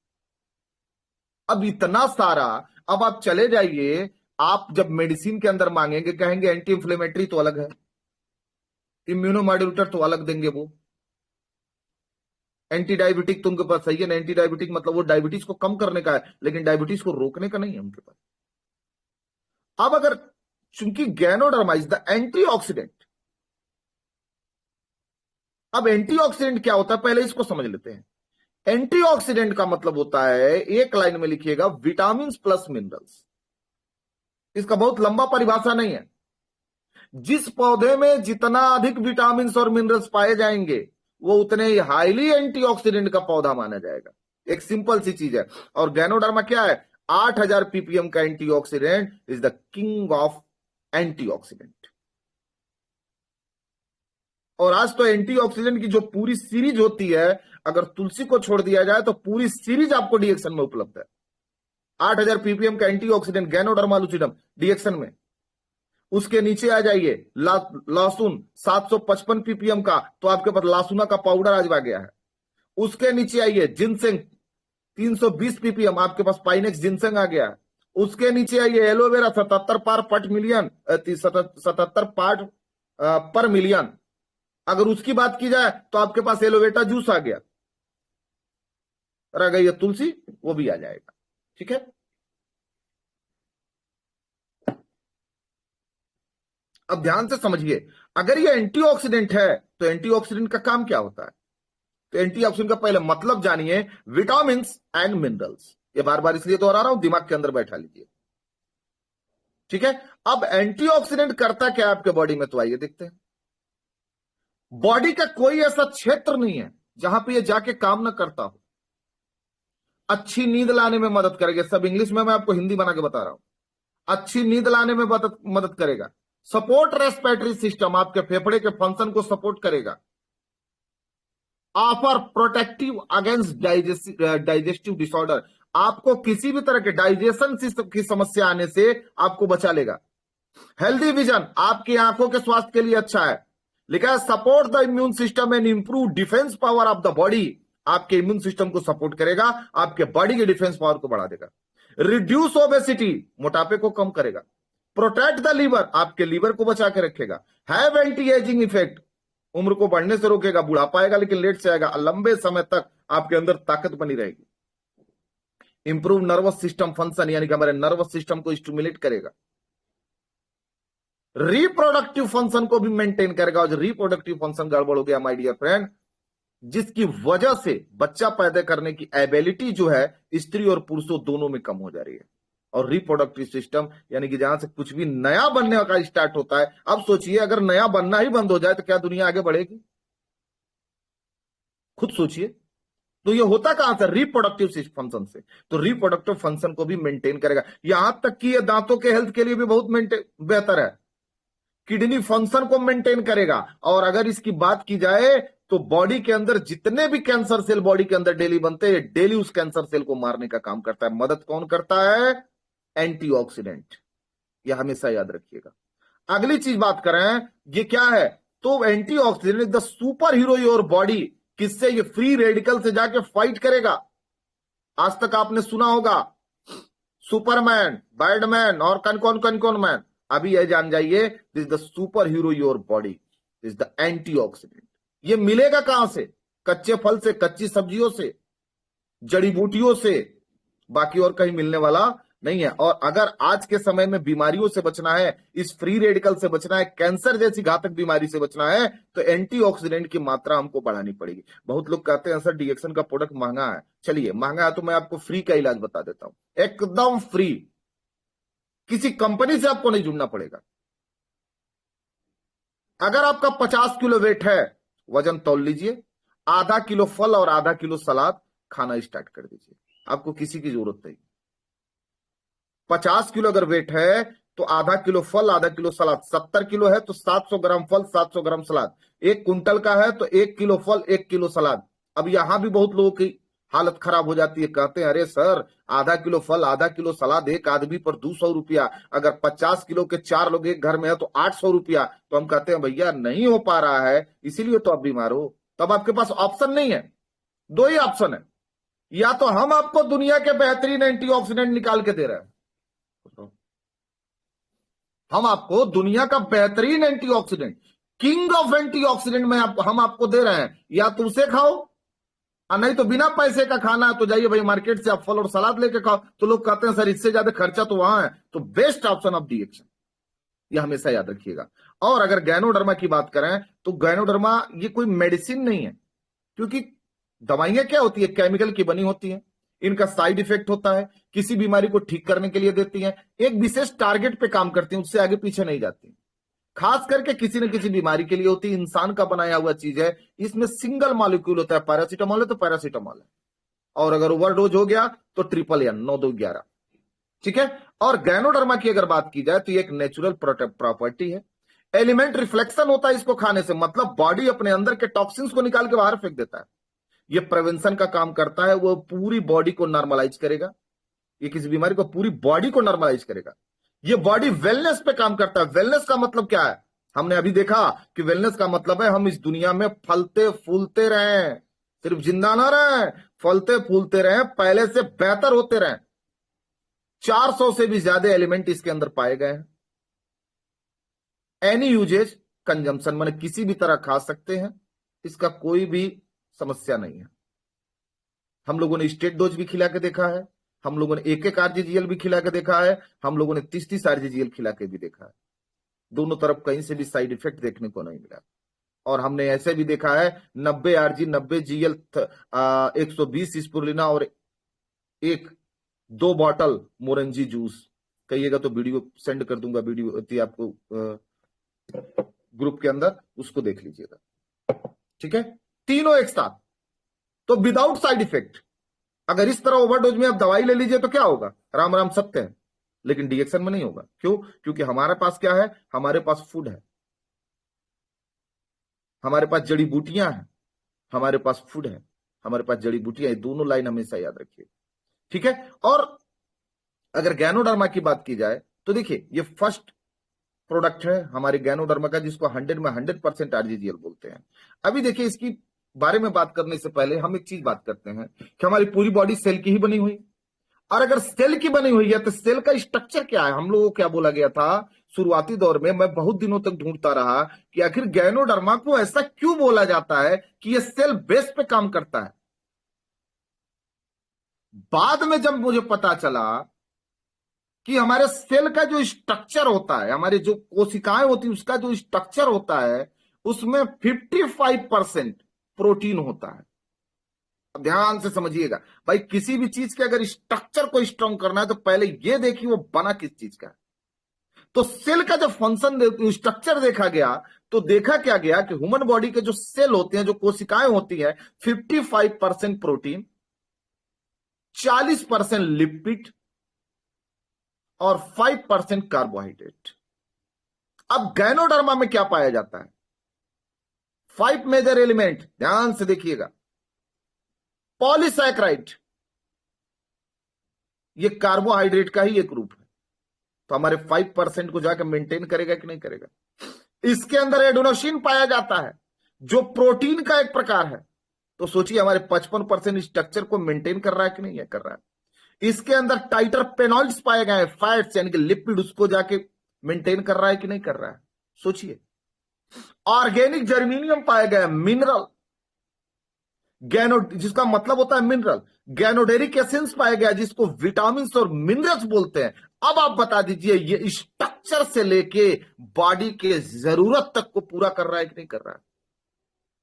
अब इतना सारा, अब आप चले जाइए, आप जब मेडिसिन के अंदर मांगेंगे, कहेंगे एंटी इंफ्लेमेटरी तो अलग है, इम्यूनो मॉड्यूलेटर तो अलग देंगे वो, एंटी डायबिटिक तो उनके पास सही है ना। एंटी डायबिटिक मतलब वो डायबिटीज को कम करने का है, लेकिन डायबिटीज को रोकने का नहीं है उनके पास। अब अगर, चूंकि गैनोडर्मा इज द एंटीऑक्सीडेंट, अब एंटीऑक्सीडेंट क्या होता है पहले इसको समझ लेते हैं। एंटीऑक्सीडेंट का मतलब होता है, एक लाइन में लिखिएगा, विटामिन प्लस मिनरल्स। इसका बहुत लंबा परिभाषा नहीं है। जिस पौधे में जितना अधिक विटामिन और मिनरल्स पाए जाएंगे, वो उतने ही हाईली एंटीऑक्सीडेंट का पौधा माना जाएगा। एक सिंपल सी चीज है। और गैनोडर्मा क्या है? 8000 ppm का antioxidant is the king of antioxidant. और आज तो एंटीऑक्सीडेंट की जो पूरी सीरीज होती है, अगर तुलसी को छोड़ दिया जाए तो पूरी सीरीज आपको रिएक्शन में उपलब्ध है। 8000 ppm का एंटीऑक्सीडेंट गैनोडर्मा लुसिडम डीएक्शन में। उसके नीचे आ जाइए लहसुन 755 ppm का, तो आपके पास लहसुना का पाउडर आज आ गया है। उसके नीचे आइए जिनसेंग 320 ppm, आपके पास पाइनेक्स जिनसेंग आ गया है। उसके नीचे आइए एलोवेरा 77 पार्ट पर मिलियन। अगर उसकी बात की जाए तो आपके पास एलोवेटा जूस आ गया, रह गई है तुलसी, वो भी आ जाएगा। ठीक है, अब ध्यान से समझिए, अगर ये एंटीऑक्सीडेंट है तो एंटीऑक्सीडेंट का काम क्या होता है? तो एंटीऑक्सीडेंट का पहले मतलब जानिए, विटामिन एंड मिनरल्स। ये बार बार इसलिए दोहरा रहा हूं, दिमाग के अंदर बैठा लीजिए। ठीक है, अब एंटीऑक्सीडेंट करता क्या है आपके बॉडी में, तो आइए देखते हैं। बॉडी का कोई ऐसा क्षेत्र नहीं है जहां पे ये जाके काम ना करता हो। अच्छी नींद लाने में मदद करेगा, सब इंग्लिश में, मैं आपको हिंदी बना के बता रहा हूं। अच्छी नींद लाने में मदद करेगा। सपोर्ट रेस्पिरेटरी सिस्टम, आपके फेफड़े के फंक्शन को सपोर्ट करेगा। Offer protective against digestive disorder, आपको किसी भी तरह के डाइजेशन की समस्या आने से आपको बचा लेगा। हेल्दी विजन, आपकी आंखों के स्वास्थ्य के लिए अच्छा है। लिखा है support the immune system and improve defence power of the body, आपके इम्यून सिस्टम को सपोर्ट करेगा, आपके बॉडी के डिफेंस पावर को बढ़ा देगा। रिड्यूस ओबेसिटी, मोटापे को कम करेगा। प्रोटेक्ट द लीवर, आपके लीवर को बचा के रखेगा। हैव एंटी एजिंग इफेक्ट, उम्र को बढ़ने से रोकेगा, बुढ़ापा आएगा लेकिन लेट से आएगा, लंबे समय तक आपके अंदर ताकत बनी रहेगी। इंप्रूव नर्वस सिस्टम फंक्शन, यानी कि हमारे नर्वस सिस्टम को स्टिमुलेट करेगा। रिप्रोडक्टिव फंक्शन को भी मेंटेन करेगा। और रिप्रोडक्टिव फंक्शन गड़बड़ हो गया माय डियर फ्रेंड, जिसकी वजह से बच्चा पैदा करने की एबिलिटी जो है स्त्री और पुरुषों दोनों में कम हो जा रही है। और रिप्रोडक्टिव सिस्टम यानी कि जहां से कुछ भी नया बनने का स्टार्ट होता है। अब सोचिए, अगर नया बनना ही बंद हो जाए तो क्या दुनिया आगे बढ़ेगी? खुद सोचिए। तो ये होता कहां से? रिप्रोडक्टिव फंक्शन से। तो रिप्रोडक्टिव फंक्शन को भी मेंटेन करेगा। यहां तक कि ये दांतों के हेल्थ के लिए भी बहुत बेहतर है। किडनी फंक्शन को मेंटेन करेगा। और अगर इसकी बात की जाए तो बॉडी के अंदर जितने भी कैंसर सेल बॉडी के अंदर डेली बनते हैं, डेली उस कैंसर सेल को मारने का काम करता है। मदद कौन करता है? एंटीऑक्सीडेंट। यह हमेशा याद रखिएगा। अगली चीज बात करें, ये क्या है? तो antioxidant is the super hero your body. किससे? ये फ्री रेडिकल से जाके फाइट करेगा। आज तक आपने सुना होगा सुपरमैन, बैडमैन और कौन मैन। अभी यह जान जाइए, this is the super hero your body, this is the antioxidant. ये मिलेगा कहां से? कच्चे फल से, कच्ची सब्जियों से, जड़ी बूटियों से, बाकी और कहीं मिलने वाला नहीं है। और अगर आज के समय में बीमारियों से बचना है, इस फ्री रेडिकल से बचना है, कैंसर जैसी घातक बीमारी से बचना है, तो एंटीऑक्सीडेंट की मात्रा हमको बढ़ानी पड़ेगी। बहुत लोग कहते हैं सर डीएक्शन का प्रोडक्ट महंगा है। चलिए, महंगा है तो मैं आपको फ्री का इलाज बता देता हूं, एकदम फ्री। किसी कंपनी से आपको नहीं जुड़ना पड़ेगा। अगर आपका 50 किलो वेट है, वजन तौल लीजिए, आधा किलो फल और आधा किलो सलाद खाना स्टार्ट कर दीजिए। आपको किसी की जरूरत नहीं। 50 किलो अगर वेट है तो आधा किलो फल, आधा किलो सलाद। 70 किलो है तो 700 ग्राम फल, 700 ग्राम सलाद। 1 कुंटल का है तो 1 किलो फल, 1 किलो सलाद। अब यहां भी बहुत लोगों की हालत खराब हो जाती है। कहते हैं अरे सर, आधा किलो फल, आधा किलो सलाद, एक आदमी पर 200 रुपया। अगर 50 किलो के 4 लोग एक घर में है तो 800 रुपया। तो हम कहते हैं भैया नहीं हो पा रहा है, इसीलिए तो आप बीमार हो। तब आपके पास ऑप्शन नहीं है, दो ही ऑप्शन है। या तो हम आपको दुनिया के बेहतरीन एंटीऑक्सीडेंट निकाल के दे रहे हैं, हम आपको दुनिया का बेहतरीन एंटीऑक्सीडेंट, किंग ऑफ एंटीऑक्सीडेंट में हम आपको दे रहे हैं। या तो उसे खाओ, और नहीं तो बिना पैसे का खाना है तो जाइए भाई मार्केट से आप फल और सलाद लेके खाओ। तो लोग कहते हैं सर इससे ज्यादा खर्चा तो वहां है। तो बेस्ट ऑप्शन ऑफ डीएक्शन, यह हमेशा याद रखिएगा। और अगर गैनोडर्मा की बात करें तो गैनोडर्मा ये कोई मेडिसिन नहीं है, क्योंकि दवाइयां क्या होती है? केमिकल की बनी होती है। इनका साइड इफेक्ट होता है, किसी बीमारी को ठीक करने के लिए देती हैं, एक विशेष टारगेट पे काम करती हैं, उससे आगे पीछे नहीं जाती। खास करके किसी न किसी बीमारी के लिए होती है। इंसान का बनाया हुआ चीज है, इसमें सिंगल मॉलिक्यूल होता है। पैरासीटामोल है तो पैरासीटामोल है, और अगर ओवरडोज हो गया तो ट्रिपल एन 9-2-11। ठीक है। और गैनोडर्मा की अगर बात की जाए तो ये एक नेचुरल प्रॉपर्टी है। एलिमेंट रिफ्लेक्शन होता है इसको खाने से, मतलब बॉडी अपने अंदर के टॉक्सिन्स को निकाल के बाहर फेंक देता है। ये प्रिवेंशन का काम करता है, वो पूरी बॉडी को नॉर्मलाइज करेगा। ये किसी बीमारी को, पूरी बॉडी को नॉर्मलाइज करेगा। ये बॉडी वेलनेस पे काम करता है। वेलनेस का मतलब क्या है? हमने अभी देखा कि वेलनेस का मतलब है हम इस दुनिया में फलते फूलते रहें, सिर्फ जिंदा ना रहें, फलते फूलते रहें, पहले से बेहतर होते रहें। 400 से भी ज्यादा एलिमेंट इसके अंदर पाए गए हैं। एनी यूजेज कंजम्पशन, माने किसी भी तरह खा सकते हैं, इसका कोई भी समस्या नहीं है। हम लोगों ने स्टेट डोज भी खिला के देखा है, हम लोगों ने 1-1 RGGL भी खिला के देखा है, हम लोगों ने 30-30 RGGL खिला के भी देखा है। दोनों तरफ कहीं से भी साइड इफेक्ट देखने को नहीं मिला। और हमने ऐसे भी देखा है 90 RG 90 GL 120 स्पुरुलिना और 1-2 बॉटल मोरंजी जूस। कहिएगा तो वीडियो सेंड कर दूंगा, वीडियो होती है आपको ग्रुप के अंदर, उसको देख लीजिएगा। ठीक है, तीनों एक साथ, तो विदाउट साइड इफेक्ट। अगर इस तरह ओवरडोज में आप दवाई ले लीजिए तो क्या होगा? राम राम सत्य है, लेकिन डिएक्शन में नहीं होगा। क्यों? क्योंकि हमारे पास क्या है? हमारे पास फूड है, हमारे पास जड़ी बूटियां हैं, हमारे पास फूड है, हमारे पास जड़ी बूटियां। ये दोनों लाइन हमेशा याद रखिए। ठीक है, और अगर गैनोडर्मा की बात की जाए तो देखिए ये फर्स्ट प्रोडक्ट है हमारे गैनोडर्मा का, जिसको 100 में 100% RGGL बोलते हैं। अभी देखिए इसकी बारे में बात करने से पहले हम एक चीज बात करते हैं कि हमारी पूरी बॉडी सेल की ही बनी हुई, और अगर सेल की बनी हुई है तो सेल का स्ट्रक्चर क्या है? हम लोगों को क्या बोला गया था शुरुआती दौर में? मैं बहुत दिनों तक ढूंढता रहा कि आखिर गैनोडर्मा को ऐसा क्यों बोला जाता है कि यह सेल बेस पे काम करता है। बाद में जब मुझे पता चला कि हमारे सेल का जो स्ट्रक्चर होता है, हमारी जो कोशिकाएं होती है उसका जो स्ट्रक्चर होता है, उसमें 55% प्रोटीन होता है। अब ध्यान से समझिएगा भाई, किसी भी चीज के अगर स्ट्रक्चर को स्ट्रांग करना है तो पहले यह देखिए वो बना किस चीज का है। तो सेल का जो फंक्शन स्ट्रक्चर देखा गया तो देखा क्या गया कि ह्यूमन बॉडी के जो सेल होते हैं, जो कोशिकाएं होती हैं, 55% प्रोटीन, 40% लिपिड और 5% कार्बोहाइड्रेट। अब गैनोडर्मा में क्या पाया जाता है? 5 मेजर एलिमेंट, ध्यान से देखिएगा। पॉलीसैकेराइड, ये कार्बोहाइड्रेट का ही एक रूप है, तो हमारे 5% को जाकर मेंटेन करेगा कि नहीं करेगा। इसके अंदर एडेनोसिन पाया जाता है जो प्रोटीन का एक प्रकार है, तो सोचिए हमारे 55% स्ट्रक्चर को मेंटेन कर रहा है कि नहीं है कर रहा है। इसके अंदर टाइटर पेनॉइड्स पाए गए हैं, फैट्स यानी कि लिपिड, उसको जाके मेंटेन कर रहा है कि नहीं कर रहा है, सोचिए। ऑर्गेनिक जर्मीनियम पाए गए, मिनरल गैनो, जिसका मतलब होता है मिनरल। गैनोडेरिक एसेंस पाया गया जिसको विटामिन और मिनरल्स बोलते हैं। अब आप बता दीजिए ये स्ट्रक्चर से लेके बॉडी के जरूरत तक को पूरा कर रहा है कि नहीं कर रहा है।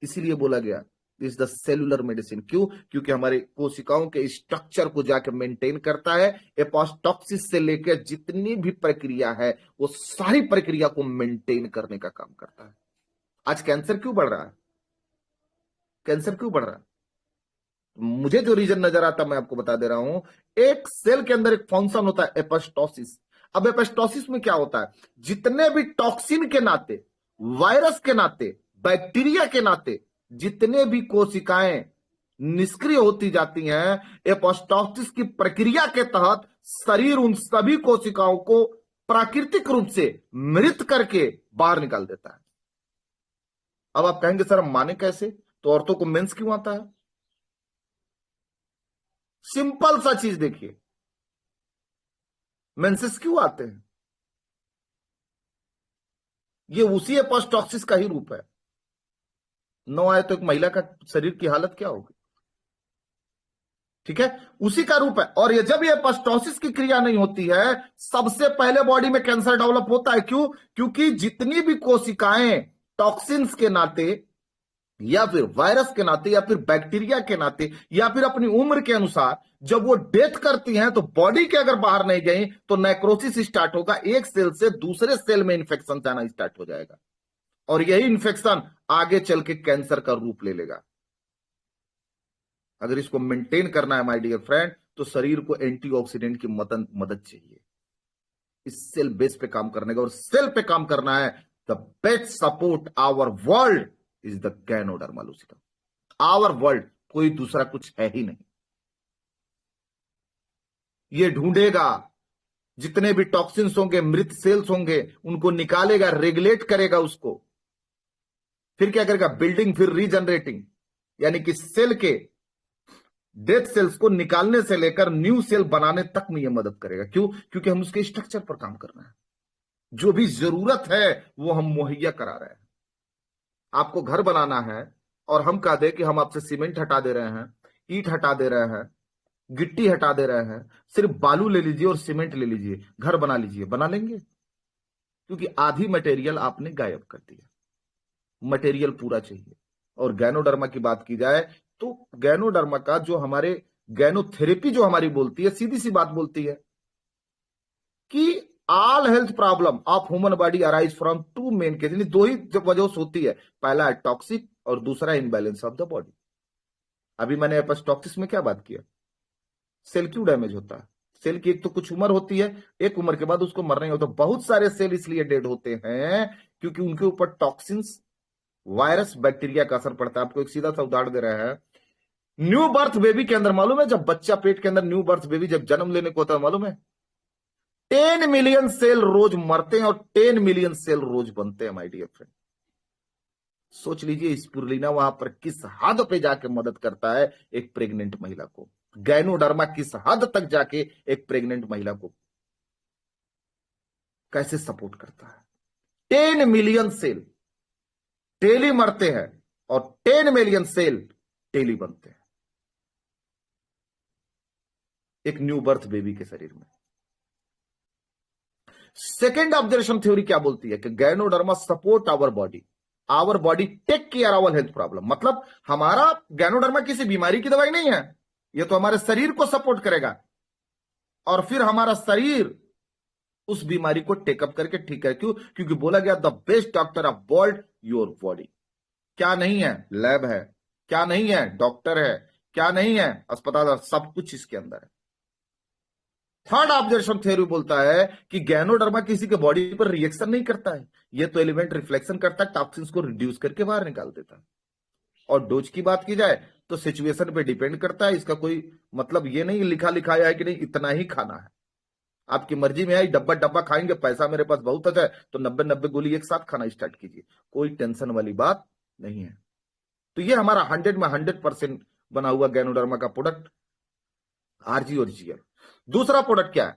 इसीलिए बोला गया इज द सेलुलर मेडिसिन। क्यों? क्योंकि हमारे कोशिकाओं के स्ट्रक्चर को जाके मेंटेन करता है। एपोप्टोसिस से लेकर जितनी भी प्रक्रिया है वो सारी प्रक्रिया को मेंटेन करने का काम करता है। आज कैंसर क्यों बढ़ रहा है? कैंसर क्यों बढ़ रहा है? मुझे जो रीजन नजर आता मैं आपको बता दे रहा हूं। एक सेल के अंदर एक फंक्शन होता है एपोप्टोसिस। अब एपोप्टोसिस में क्या होता है? जितने भी टॉक्सिन के नाते, वायरस के नाते, बैक्टीरिया के नाते जितने भी कोशिकाएं निष्क्रिय होती जाती हैं, एपोप्टोसिस की प्रक्रिया के तहत शरीर उन सभी कोशिकाओं को प्राकृतिक रूप से मृत करके बाहर निकाल देता है। अब आप कहेंगे सर हम माने कैसे? तो औरतों को मेंस क्यों आता है? सिंपल सा चीज देखिए, मेंसेस क्यों आते हैं? ये उसी एपोप्टोसिस का ही रूप है। न आए तो एक महिला का शरीर की हालत क्या होगी? ठीक है, उसी का रूप है। और ये जब ये एपोप्टोसिस की क्रिया नहीं होती है, सबसे पहले बॉडी में कैंसर डेवलप होता है। क्यों? क्योंकि जितनी भी कोशिकाएं टॉक्सिन्स के नाते या फिर वायरस के नाते या फिर बैक्टीरिया के नाते या फिर अपनी उम्र के अनुसार जब वो डेथ करती हैं, तो बॉडी के अगर बाहर नहीं गई तो नेक्रोसिस स्टार्ट होगा, एक सेल से दूसरे सेल में इंफेक्शन जाना स्टार्ट हो जाएगा, और यही इंफेक्शन आगे चल के कैंसर का रूप ले लेगा। अगर इसको मेंटेन करना है माय डियर फ्रेंड, तो शरीर को एंटीऑक्सीडेंट की मदद चाहिए इस सेल बेस पे काम करने का, और सेल पे काम करना है। The best support our world is the ganoderma lucidum. Our world, कोई दूसरा कुछ है ही नहीं। ये ढूंढेगा जितने भी टॉक्सिन्स होंगे, मृत सेल्स होंगे, उनको निकालेगा, रेगुलेट करेगा उसको। फिर क्या करेगा? बिल्डिंग, फिर रीजनरेटिंग, यानी कि सेल के डेथ सेल्स को निकालने से लेकर न्यू सेल बनाने तक में यह मदद करेगा। क्यों? क्योंकि हम उसके स्ट्रक्चर पर काम कर रहे हैं। जो भी जरूरत है वो हम मुहैया करा रहे हैं। आपको घर बनाना है और हम कह दे कि हम आपसे सीमेंट हटा दे रहे हैं, ईंट हटा दे रहे हैं, गिट्टी हटा दे रहे हैं, सिर्फ बालू ले लीजिए और सीमेंट ले लीजिए, घर बना लीजिए, बना लेंगे? क्योंकि आधी मटेरियल आपने गायब कर दिया, मटेरियल पूरा चाहिए। और गैनोडर्मा की बात की जाए तो गैनोडर्मा का जो हमारे गैनोथेरेपी जो हमारी बोलती है, सीधी सी बात बोलती है कि all health problem of human body arise from two main case, यानी दो ही वजह से होती है। पहला है टॉक्सिक और दूसरा इनबैलेंस ऑफ द बॉडी। अभी मैंने पास टॉक्सिक में क्या बात किया? सेल क्यों डैमेज होता है? सेल की एक तो कुछ उम्र होती है, एक उम्र के बाद उसको मरना ही होता है। बहुत सारे सेल इसलिए डेड होते हैं क्योंकि उनके ऊपर टॉक्सिन्स, वायरस, बैक्टीरिया का असर पड़ता है। आपको एक सीधा सा उदाहरण दे रहे हैं। न्यू बर्थ बेबी के अंदर मालूम है, जब बच्चा पेट के अंदर, न्यू बर्थ बेबी जब जन्म लेने को होता है, मालूम है 10 मिलियन सेल रोज मरते हैं और 10 मिलियन सेल रोज बनते हैं। माय डियर फ्रेंड, सोच लीजिए स्पिरुलिना वहां पर किस हद पे जाके मदद करता है एक प्रेग्नेंट महिला को। गैनोडर्मा किस हद तक जाके एक प्रेग्नेंट महिला को कैसे सपोर्ट करता है। 10 मिलियन सेल डेली मरते हैं और 10 मिलियन सेल डेली बनते हैं एक न्यू बर्थ बेबी के शरीर में। सेकेंड ऑब्जर्वेशन थ्योरी क्या बोलती है कि ganoderma support our body take care our health problem. मतलब हमारा गैनोडर्मा किसी बीमारी की दवाई नहीं है, यह तो हमारे शरीर को सपोर्ट करेगा और फिर हमारा शरीर उस बीमारी को टेकअप करके ठीक है। क्यों? क्योंकि बोला गया the best doctor of world your body. क्या नहीं है? लैब है। क्या नहीं है? डॉक्टर है। क्या नहीं है? अस्पताल है। सब कुछ इसके अंदर है। थर्ड ऑब्जर्वेशन थ्योरी बोलता है कि गैनोडर्मा किसी के बॉडी पर रिएक्शन नहीं करता है, यह तो एलिमेंट रिफ्लेक्शन करता है, टॉक्सिन्स को रिड्यूस करके बाहर निकाल देता है। और डोज की बात की जाए तो सिचुएशन पे डिपेंड करता है। इसका कोई मतलब ये नहीं लिखा लिखाया है कि नहीं इतना ही खाना है, आपकी मर्जी में है। डब्बा डब्बा खाएंगे, पैसा मेरे पास बहुत अच्छा है तो 90-90 गोली एक साथ खाना स्टार्ट कीजिए, कोई टेंशन वाली बात नहीं है। तो ये हमारा 100 में 100% बना हुआ गैनोडर्मा का प्रोडक्ट आरजी और जीएल। दूसरा प्रोडक्ट क्या है?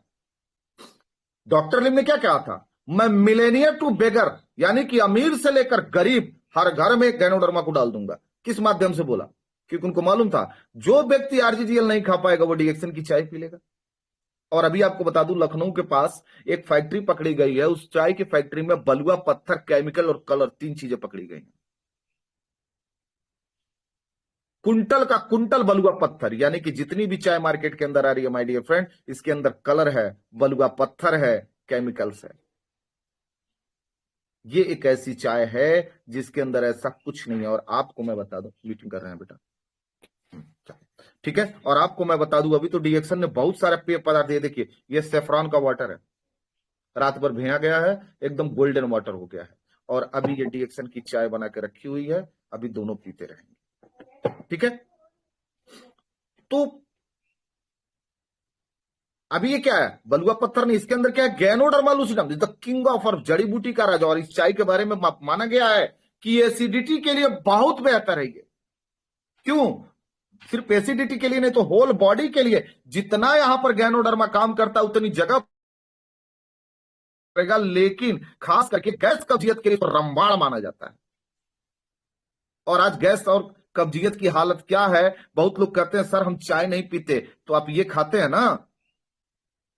डॉक्टर लिम ने क्या कहा था? मैं मिलेनियर टू बेगर, यानी कि अमीर से लेकर गरीब हर घर में गैनोडर्मा को डाल दूंगा। किस माध्यम से बोला? क्योंकि उनको मालूम था जो व्यक्ति आरजीजीएल नहीं खा पाएगा वो डीएक्सन की चाय पी लेगा। और अभी आपको बता दूं, लखनऊ के पास एक फैक्ट्री पकड़ी गई है। उस चाय की फैक्ट्री में बलुआ पत्थर, केमिकल और कलर, 3 चीजें पकड़ी गई हैं। कुंटल का कुंटल बलुआ पत्थर, यानी कि जितनी भी चाय मार्केट के अंदर आ रही है माय डियर फ्रेंड, इसके अंदर कलर है, बलुआ पत्थर है, केमिकल्स है। ये एक ऐसी चाय है जिसके अंदर ऐसा कुछ नहीं है। और आपको मैं बता दूं, मीटिंग कर रहे हैं बेटा, ठीक है। और आपको मैं बता दूं, अभी तो डीएक्सन ने बहुत सारे पेय पदार्थ, ये देखिए, ये सेफ्रॉन का वाटर है, रात भर भिगा गया है, एकदम गोल्डन वाटर हो गया है। और अभी ये डीएक्सन की चाय बना के रखी हुई है, अभी दोनों पीते रहेंगे, ठीक है। तो अभी ये क्या है? बलुआ पत्थर नहीं, इसके अंदर क्या है? Ganoderma lucidum, the king of और जड़ी बूटी का राजा। और इस चाय के बारे में माना गया है कि एसिडिटी के लिए बहुत बेहतर है ये। क्यों? सिर्फ एसिडिटी के लिए नहीं तो होल बॉडी के लिए। जितना यहां पर गैनोडर्मा काम करता है उतनी जगह पड़ेगा, लेकिन खास करके गैस कब्जियत के लिए तो रामबाण माना जाता है। और आज गैस और कब्जियत की हालत क्या है? बहुत लोग कहते हैं सर हम चाय नहीं पीते, तो आप ये खाते हैं ना,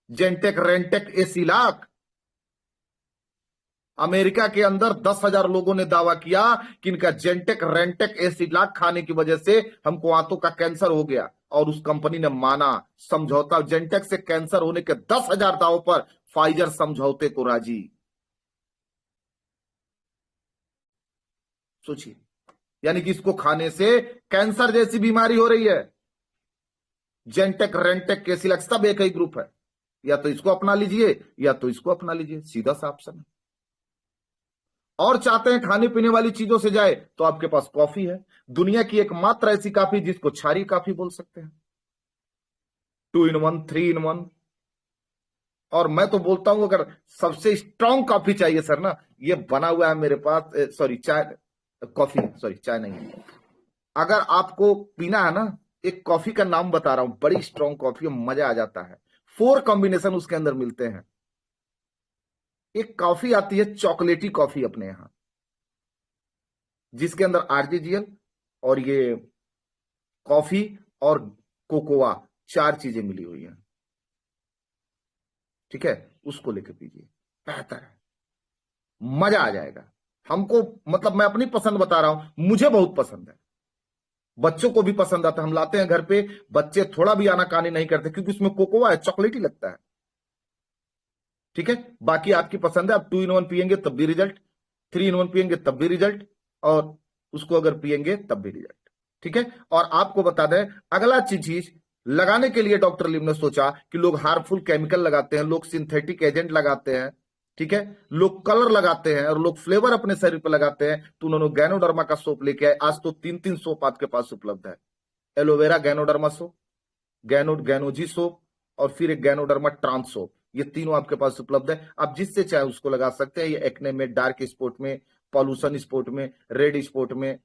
जेंटेक रेंटेक एसिलाक। अमेरिका के अंदर 10,000 लोगों ने दावा किया कि इनका जेंटेक रेंटेक एसिलाक खाने की वजह से हमको आंतों का कैंसर हो गया। और उस कंपनी ने माना समझौता, जेंटेक से कैंसर होने के 10,000 दावों पर फाइजर समझौते को राजी। सोचिए, यानी कि इसको खाने से कैंसर जैसी बीमारी हो रही है। जेंटेक रेंटेक एसिलाक सब एक ही ग्रुप है, या तो इसको अपना लीजिए या तो इसको अपना लीजिए, सीधा सा ऑप्शन है। और चाहते हैं खाने पीने वाली चीजों से जाए तो आपके पास कॉफी है, दुनिया की एकमात्र ऐसी कॉफी जिसको क्षारीय कॉफी बोल सकते हैं। 2 in 1, 3 in 1, और मैं तो बोलता हूं अगर सबसे स्ट्रांग कॉफी चाहिए सर ना, ये बना हुआ है मेरे पास, सॉरी चाय, कॉफी सॉरी चाय नहीं, अगर आपको पीना है ना, एक कॉफी का नाम बता रहा हूं, बड़ी स्ट्रांग कॉफी, मजा आ जाता है। 4 कॉम्बिनेशन उसके अंदर मिलते हैं। एक कॉफी आती है चॉकलेटी कॉफी अपने यहां, जिसके अंदर आरजीजीएल और ये कॉफी और कोकोआ 4 चीजें मिली हुई हैं, ठीक है, उसको लेके पीजिए, बेहतर है, मजा आ जाएगा। हमको मतलब मैं अपनी पसंद बता रहा हूं, मुझे बहुत पसंद है, बच्चों को भी पसंद आता है, हम लाते हैं घर पे, बच्चे थोड़ा भी आनाकानी नहीं करते क्योंकि उसमें कोकोआ है, चॉकलेटी लगता है, ठीक है। बाकी आपकी पसंद है, आप 2 in 1 पियेंगे तब भी रिजल्ट, 3 in 1 पियेंगे तब भी रिजल्ट, और उसको अगर पियेंगे तब भी रिजल्ट, ठीक है। और आपको बता दें अगला चीज लगाने के लिए डॉक्टर लिम ने सोचा कि लोग हार्मफुल केमिकल लगाते हैं, लोग सिंथेटिक एजेंट लगाते हैं, ठीक है, लोग कलर लगाते हैं और लोग फ्लेवर अपने शरीर पर लगाते हैं, तो उन्होंने गैनोडर्मा का सोप लेके आए। आज तो 3-3 सोप आपके पास उपलब्ध है, एलोवेरा गैनोडर्मा सोप, गैनोजी सोप, और फिर एक गैनोडर्मा ट्रांस सोप, ये तीनों आपके पास उपलब्ध है। आप जिससे चाहे उसको लगा सकते हैं, ये एक्ने में, डार्क स्पॉट में, पॉल्यूशन स्पॉट में, रेड स्पॉट में,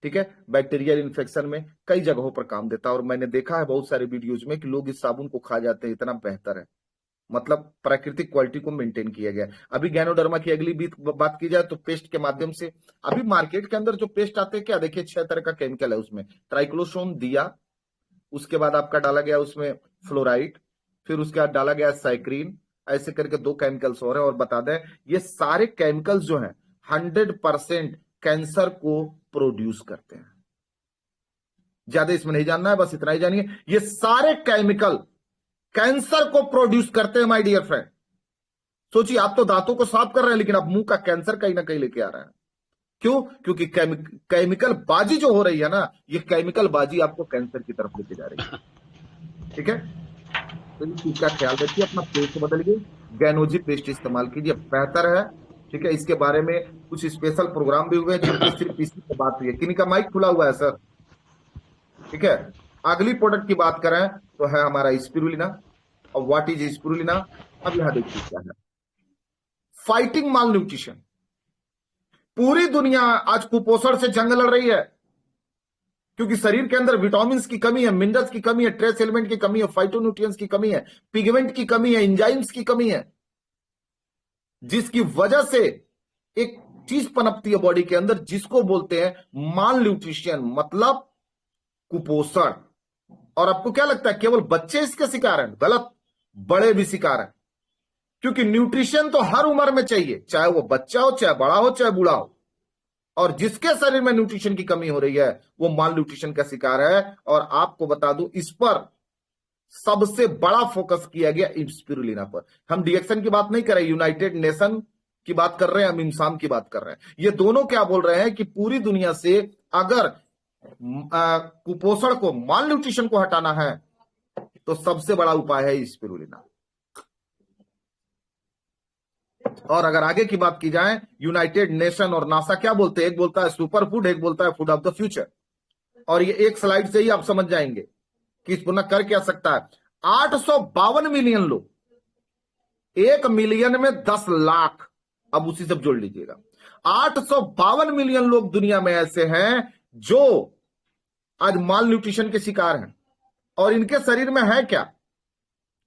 ठीक है, बैक्टीरियल इन्फेक्शन में, कई जगहों पर काम देता है। और मैंने देखा है बहुत सारे वीडियोज में कि लोग इस साबुन को खा जाते हैं, इतना बेहतर है, मतलब प्राकृतिक क्वालिटी को मेंटेन किया गया। अभी गैनोडर्मा की अगली बात की जाए तो पेस्ट के माध्यम से, अभी मार्केट के अंदर जो पेस्ट आते हैं, क्या देखिए 6 तरह का केमिकल है उसमें, ट्राइक्लोसोम दिया, उसके बाद आपका डाला गया उसमें फ्लोराइड, फिर उसके बाद डाला गया साइक्रीन, ऐसे करके 2 केमिकल्स और हैं। और बता दें ये सारे केमिकल्स जो हैं 100% कैंसर को प्रोड्यूस करते हैं। ज्यादा इसमें नहीं जानना है, बस इतना ही जानिए, ये सारे केमिकल कैंसर को प्रोड्यूस करते हैं माय डियर फ्रेंड। सोचिए आप तो दांतों को साफ कर रहे हैं, लेकिन आप मुंह का कैंसर कहीं ना कहीं लेके आ रहे हैं। क्यों? क्योंकि केमिकल बाजी जो हो रही है ना, ये केमिकल बाजी आपको कैंसर की तरफ लेके जा रही है, ठीक है। तो इस चीज का ख्याल रखिए, अपना पेस्ट बदलिए, गैनोजी पेस्ट इस्तेमाल कीजिए, बेहतर है, ठीक है। इसके बारे में कुछ स्पेशल प्रोग्राम भी हुए हैं जिनकी सिर्फ इसी पे बात हुई है। किन्हीं का माइक खुला हुआ है सर? ठीक है। अगली प्रोडक्ट की बात करें तो है हमारा स्पिरुलिना। और व्हाट इज स्पिरुलिना? अब यहां देखिए क्या है, फाइटिंग माल न्यूट्रिशन। पूरी दुनिया आज कुपोषण से जंग लड़ रही है, क्योंकि शरीर के अंदर विटामिन की कमी है, मिनरल्स की कमी है, ट्रेस एलिमेंट की कमी है, फाइटोन्यूट्रिएंट्स की कमी है, पिगमेंट की कमी है, एंजाइम्स की कमी है, जिसकी वजह से एक चीज पनपती है बॉडी के अंदर जिसको बोलते हैं माल न्यूट्रिशन, मतलब कुपोषण। और आपको क्या लगता है केवल बच्चे इसके शिकार हैं? गलत, बड़े भी शिकार हैं, क्योंकि न्यूट्रिशन तो हर उम्र में चाहिए, चाहे वो बच्चा हो, चाहे बड़ा हो, चाहे बूढ़ा हो। और जिसके शरीर में न्यूट्रिशन की कमी हो रही है वो माल न्यूट्रिशन का शिकार है। और आपको बता दूं, इस पर सबसे बड़ा फोकस किया गया स्पिरुलिना पर। हम डीएक्सन की बात नहीं कर रहे, यूनाइटेड नेशन की बात कर रहे हैं, हम इम्साम की बात कर रहे हैं। ये दोनों क्या बोल रहे हैं कि पूरी दुनिया से अगर कुपोषण को, माल न्यूट्रिशन को हटाना है तो सबसे बड़ा उपाय है स्पिरुलिना। और अगर आगे की बात की जाए, यूनाइटेड नेशन और नासा क्या बोलते हैं, एक बोलता है सुपर फूड, एक बोलता है फूड ऑफ द फ्यूचर। और ये एक स्लाइड से ही आप समझ जाएंगे कि इस पुनः कर क्या सकता है। 852 मिलियन लोग, 1 मिलियन में 10 लाख, अब उसी से जोड़ लीजिएगा, 852 मिलियन लोग दुनिया में ऐसे हैं जो आज माल न्यूट्रिशन के शिकार हैं। और इनके शरीर में है क्या?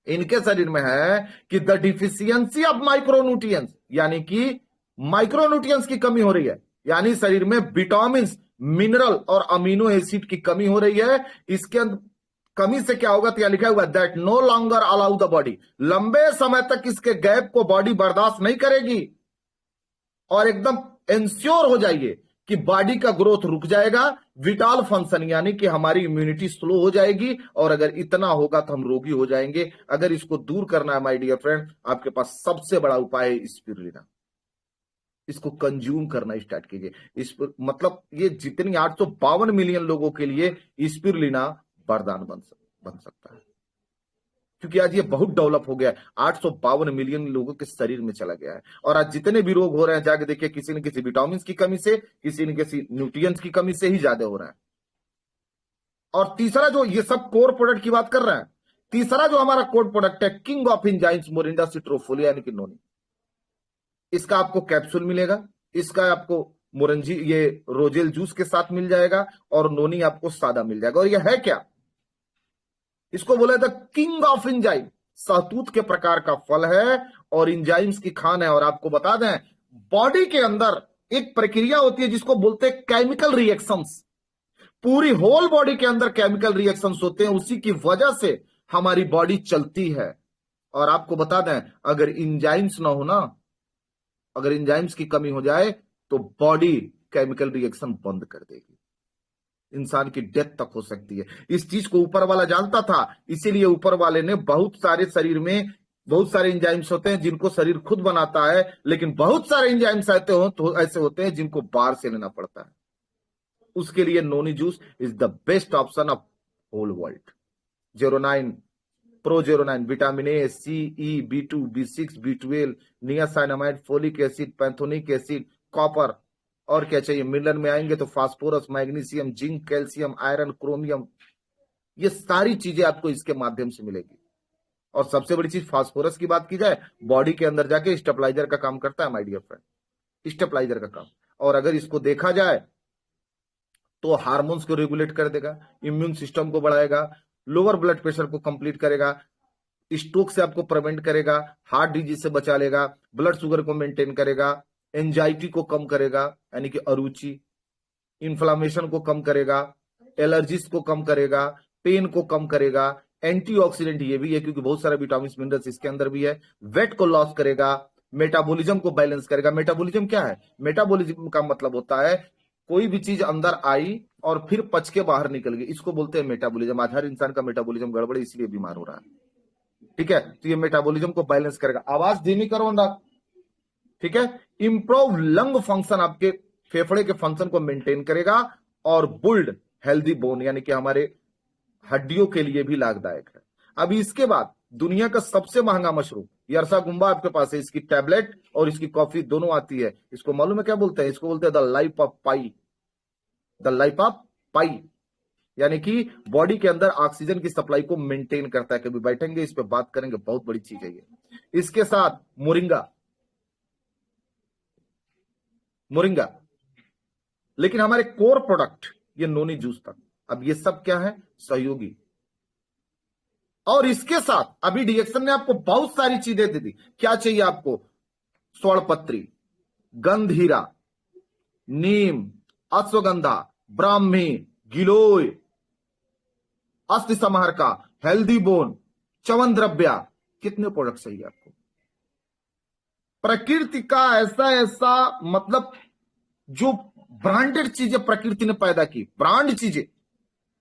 इनके शरीर में है कि द डिफिशियंसी ऑफ माइक्रोन्यूट्रिएंट्स, यानी कि माइक्रोन्यूट्रिएंट्स की कमी हो रही है, यानी शरीर में विटामिन, मिनरल और अमीनो एसिड की कमी हो रही है। इसके अंदर कमी से क्या होगा, तो यहां लिखा हुआ that no longer allow the body, लंबे समय तक इसके गैप को बॉडी बर्दाश्त नहीं करेगी। और एकदम इंश्योर हो जाइए कि बॉडी का ग्रोथ रुक जाएगा, विटाल फंक्शन यानी कि हमारी इम्यूनिटी स्लो हो जाएगी, और अगर इतना होगा तो हम रोगी हो जाएंगे। अगर इसको दूर करना है माय डियर फ्रेंड, आपके पास सबसे बड़ा उपाय है स्पिरुलिना। इसको कंज्यूम करना स्टार्ट कीजिए। इस मतलब ये जितनी 852 मिलियन लोगों के लिए स्पिरुलिना वरदान बन सकता है, क्योंकि आज ये बहुत डेवलप हो गया है, 852 मिलियन लोगों के शरीर में चला गया है। और आज जितने भी रोग हो रहे हैं, जाके देखिए, किसी न किसी विटामिन की कमी से, किसी न किसी न्यूट्रिएंट्स की कमी से ही ज्यादा हो रहा है। और तीसरा, जो ये सब कोर प्रोडक्ट की बात कर रहे हैं, तीसरा जो हमारा कोड प्रोडक्ट है किंग ऑफ एंजाइम्स मोरिंडा सिट्रोफोलिया यानी कि नोनी, इसका आपको कैप्सूल मिलेगा, इसका आपको मोरंजी ये रोजेल जूस के साथ मिल जाएगा और नोनी आपको सादा मिल जाएगा। और ये है क्या, इसको बोला था किंग ऑफ एंजाइम, सहतूत के प्रकार का फल है और एंजाइम्स की खान है। और आपको बता दें बॉडी के अंदर एक प्रक्रिया होती है जिसको बोलते हैं केमिकल रिएक्शंस, पूरी होल बॉडी के अंदर केमिकल रिएक्शंस होते हैं, उसी की वजह से हमारी बॉडी चलती है। और आपको बता दें अगर एंजाइम्स ना हो ना, अगर एंजाइम्स की कमी हो जाए तो बॉडी केमिकल रिएक्शन बंद कर देगी, इंसान की डेथ तक हो सकती है। इस चीज को ऊपर वाला जानता था, इसीलिए ऊपर वाले ने बहुत सारे शरीर में बहुत सारे एंजाइम्स होते हैं जिनको शरीर खुद बनाता है, लेकिन बहुत सारे एंजाइम्स ऐसे होते हैं जिनको बाहर से लेना पड़ता है। उसके लिए noni juice is the best option of whole world. 09 pro 09 vitamin A, C, E, B2, B6, B12, niacinamide, folic acid, pantothenic acid, copper, और क्या चाहिए। मिनरल में आएंगे तो phosphorus, magnesium, zinc, calcium, iron, chromium, ये सारी चीजें आपको इसके माध्यम से मिलेगी। और सबसे बड़ी चीज फास्फोरस की बात की जाए, बॉडी के अंदर जाके स्टेबलाइजर का काम करता है माय डियर फ्रेंड, स्टेबलाइजर का काम। और अगर इसको देखा जाए तो हार्मोन्स को रेगुलेट कर देगा, इम्यून सिस्टम को बढ़ाएगा, लोअर ब्लड प्रेशर को कंप्लीट करेगा, स्ट्रोक से आपको प्रिवेंट करेगा, हार्ट डिजीज से बचा लेगा, ब्लड शुगर को मेंटेन करेगा, एंजाइटी को कम करेगा यानी कि अरुचि, इन्फ्लामेशन को कम करेगा, एलर्जीज को कम करेगा, पेन को कम करेगा, एंटीऑक्सीडेंट ये भी है क्योंकि बहुत सारे विटामिन मिनरल्स इसके अंदर भी है, वेट को लॉस करेगा, मेटाबॉलिज्म को बैलेंस करेगा। मेटाबॉलिज्म क्या है, मेटाबॉलिज्म का मतलब होता है कोई भी चीज अंदर आई और फिर पच के बाहर निकल गई, इसको बोलते हैं मेटाबॉलिज्म। आज हर इंसान का मेटाबॉलिज्म गड़बड़ है इसलिए बीमार हो रहा है, ठीक है। तो ये मेटाबॉलिज्म को बैलेंस करेगा। आवाज धीमी करो ना, ठीक है। इंप्रूव लंग फंक्शन, आपके फेफड़े के फंक्शन को मेंटेन करेगा और बुल्ड हेल्दी बोन यानी कि हमारे हड्डियों के लिए भी लाभदायक है। अभी इसके बाद दुनिया का सबसे महंगा मशरूम यरसा गुम्बा आपके पास है, इसकी टैबलेट और इसकी कॉफी दोनों आती है। इसको मालूम है क्या बोलते हैं, इसको बोलते हैं the life of pi, the life of pi, यानी कि बॉडी के अंदर ऑक्सीजन की सप्लाई को मेंटेन करता है। कभी बैठेंगे इस पे बात करेंगे, बहुत बड़ी चीज है ये। इसके साथ मोरिंगा, मोरिंगा, लेकिन हमारे कोर प्रोडक्ट ये नोनी जूस तक। अब ये सब क्या है, सहयोगी। और इसके साथ अभी डीएक्शन ने आपको बहुत सारी चीजें दे दी। क्या चाहिए आपको, स्वर्णपत्री, गंधीरा, नीम, अश्वगंधा, ब्राह्मी, गिलोय, अस्थि समाहरका, हेल्दी बोन, च्यवन द्रव्या, कितने प्रोडक्ट चाहिए आपको। प्रकृति का ऐसा ऐसा मतलब जो ब्रांडेड चीजें प्रकृति ने पैदा की, ब्रांड चीजें,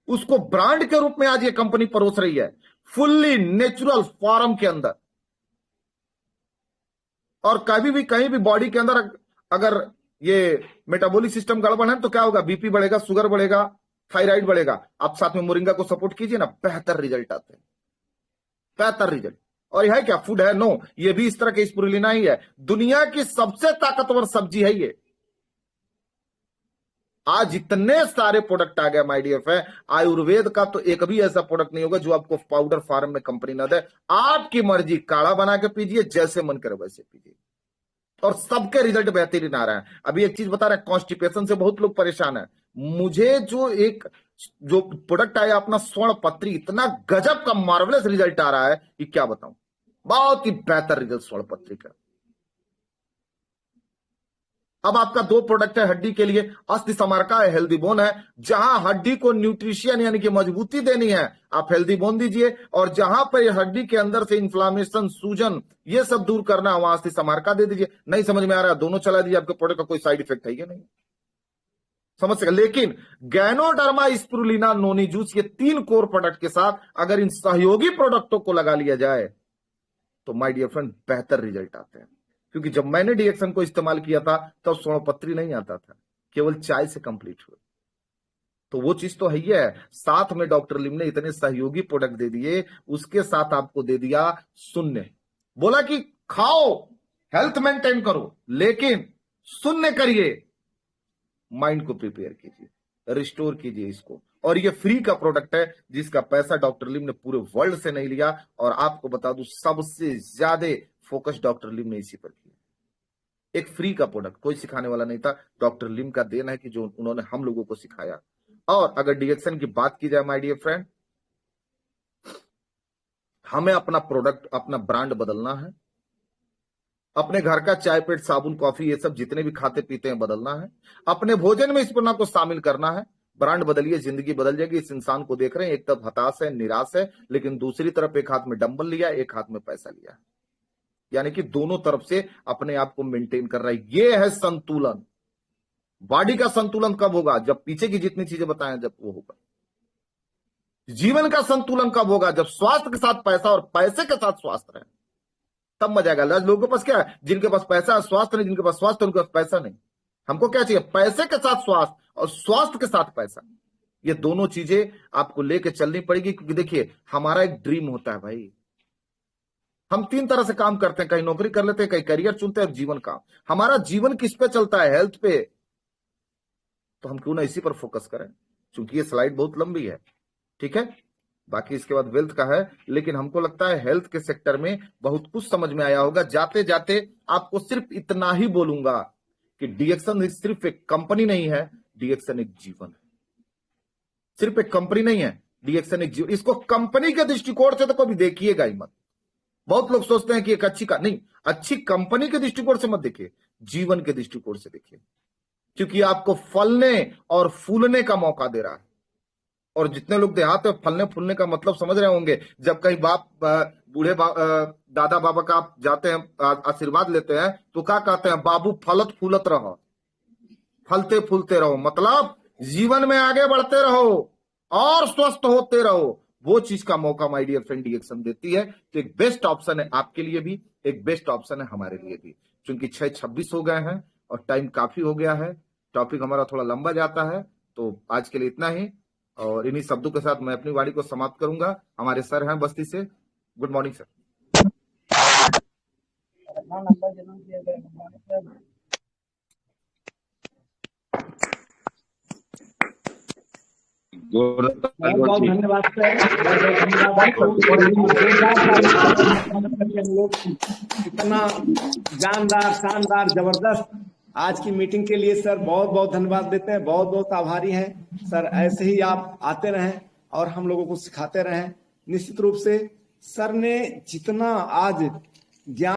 उसको ब्रांड के रूप में आज ये कंपनी परोस रही है, फुल्ली नेचुरल फॉर्म के अंदर। और कभी भी कहीं भी बॉडी के अंदर अगर ये मेटाबॉलिक सिस्टम गड़बड़ है तो क्या होगा, बीपी बढ़ेगा, शुगर बढ़ेगा, थायराइड बढ़ेगा। आप साथ में मोरिंगा को सपोर्ट कीजिए ना, बेहतर रिजल्ट आते हैं, बेहतर रिजल्ट। और यह है क्या, फूड है? नो, ये भी इस तरह के स्पिरुलिना ही है। दुनिया की सबसे ताकतवर सब्जी है ये। आज इतने सारे प्रोडक्ट आ गए माय डियर फ्रेंड, आयुर्वेद का तो एक भी ऐसा प्रोडक्ट नहीं होगा जो आपको पाउडर फॉर्म में कंपनी ना दे। आपकी मर्जी, काढ़ा बना के पीजिए, जैसे मन करे वैसे पीजिए, और सबके रिजल्ट बेहतरीन आ रहा है। अभी एक चीज बता रहे हैं, कॉन्स्टिपेशन से बहुत लोग परेशान है। मुझे जो प्रोडक्ट आया अपना स्वर्णपत्री, इतना गजब का मार्वलेस रिजल्ट आ रहा है कि क्या बताऊं, बहुत ही बेहतर रिजल्ट स्वर्णपत्री का। अब आपका दो प्रोडक्ट है हड्डी के लिए, अस्थि समारका है, हेल्दी बोन है। जहां हड्डी को न्यूट्रिशन यानी कि मजबूती देनी है, आप हेल्दी बोन दीजिए, और जहां पर हड्डी के अंदर से इंफ्लामेशन, सूजन, ये सब दूर करना है, वहां अस्थि समारका दे दीजिए। नहीं समझ में आ रहा है, दोनों चला दीजिए, आपके प्रोडक्ट का कोई साइड इफेक्ट है या नहीं, समझ सके। लेकिन गैनोडर्मा, स्पिरुलिना, नोनी जूस, ये तीन कोर प्रोडक्ट के साथ अगर इन सहयोगी प्रोडक्टों को लगा लिया जाए तो माय डियर फ्रेंड बेहतर रिजल्ट आते हैं। क्योंकि जब मैंने डीएक्शन को इस्तेमाल किया था तब स्वर्णपत्री नहीं आता था, केवल चाय से कंप्लीट हुआ। तो वो चीज तो है ही है। साथ में डॉक्टर लिम ने इतने सहयोगी प्रोडक्ट दे दिए, उसके साथ आपको दे दिया शून्य। बोला कि खाओ, हेल्थ मेंटेन करो, लेकिन शून्य करिए, माइंड को प्रिपेयर कीजिए, रिस्टोर कीजिए इसको, और ये फ्री का प्रोडक्ट है जिसका पैसा डॉक्टर लिम ने पूरे वर्ल्ड से नहीं लिया। और आपको बता दूं सबसे ज्यादा फोकस डॉक्टर लिम ने इसी पर किया। एक फ्री का प्रोडक्ट, कोई सिखाने वाला नहीं था, डॉक्टर लिम का देन है कि जो उन्होंने हम लोगों को सिखाया। और अगर डीएक्शन की बात की जाए माय डियर फ्रेंड, हमें अपना प्रोडक्ट, अपना ब्रांड बदलना है। अपने घर का चाय पेट, साबुन, कॉफी, ये सब जितने भी खाते पीते हैं बदलना है। अपने भोजन में इस पर को शामिल करना है। ब्रांड बदलिए, जिंदगी बदल जाएगी। इस इंसान को देख रहे हैं, एक तरफ हताश है, निराश है, लेकिन दूसरी तरफ एक हाथ में डंबल लिया, एक हाथ में पैसा लिया, यानी कि दोनों तरफ से अपने आप को मेंटेन कर रहा है। ये है संतुलन। बॉडी का संतुलन कब होगा? जब पीछे की जितनी चीजें बताएं जब वो होगा। जीवन का संतुलन कब होगा? जब स्वास्थ्य के साथ पैसा और पैसे के साथ स्वास्थ्य रहे, तब मजा आएगा। लोगों के पास क्या है? जिनके पास पैसा है स्वास्थ्य नहीं, जिनके पास स्वास्थ्य उनके पास पैसा नहीं। हमको क्या चाहिए? पैसे के साथ स्वास्थ्य और स्वास्थ्य के साथ पैसा। ये दोनों चीजें आपको लेके चलनी पड़ेगी, क्योंकि देखिए हमारा एक ड्रीम होता है भाई। हम 3 तरह से काम करते हैं, कहीं नौकरी कर लेते हैं, कहीं करियर चुनते हैं, जीवन का। हमारा जीवन किस पे चलता है? हेल्थ पे। तो हम क्यों ना इसी पर फोकस करें, क्योंकि ये स्लाइड बहुत लंबी है, ठीक है। बाकी इसके बाद वेल्थ का है, लेकिन हमको लगता है हेल्थ के सेक्टर में बहुत कुछ समझ में आया होगा। जाते जाते आपको सिर्फ इतना ही बोलूंगा कि डीएक्शन सिर्फ एक कंपनी नहीं है, डीएक्शन एक जीवन है। सिर्फ एक कंपनी नहीं है, डीएक्शन एक जीवन। इसको कंपनी के दृष्टिकोण से तो कभी देखिएगा ही मत। बहुत लोग सोचते हैं कि एक अच्छी का नहीं, अच्छी कंपनी के दृष्टिकोण से मत देखिए, जीवन के दृष्टिकोण से देखिए, क्योंकि आपको फलने और फूलने का मौका दे रहा है। और जितने लोग देहात में फलने फूलने का मतलब समझ रहे होंगे, जब कहीं बाप बूढ़े दादा बाबा का आप जाते हैं आशीर्वाद लेते हैं तो क्या कहते हैं? बाबू फलत फूलत रहो, फलते फूलते रहो, मतलब जीवन में आगे बढ़ते रहो और स्वस्थ होते रहो। वो चीज का मौका माय डियर फ्रेंड डीएक्शन देती है। तो एक बेस्ट ऑप्शन है आपके लिए भी, एक बेस्ट ऑप्शन है हमारे लिए भी। क्योंकि 6:26 हो गए हैं और टाइम काफी हो गया है, टॉपिक हमारा थोड़ा लंबा जाता है। तो आज के लिए इतना ही, और इन्हीं शब्दों के साथ मैं अपनी वाणी को समाप्त करूंगा। हमारे सर हैं बस्ती से। Good morning sir. बहुत धन्यवाद सर, इतना जानदार, शानदार, जबरदस्त आज की मीटिंग के लिए सर बहुत बहुत धन्यवाद देते हैं। बहुत बहुत आभारी हैं सर। ऐसे ही आप आते रहें और हम लोगों को सिखाते रहें। निश्चित रूप से सर ने जितना आज ज्ञान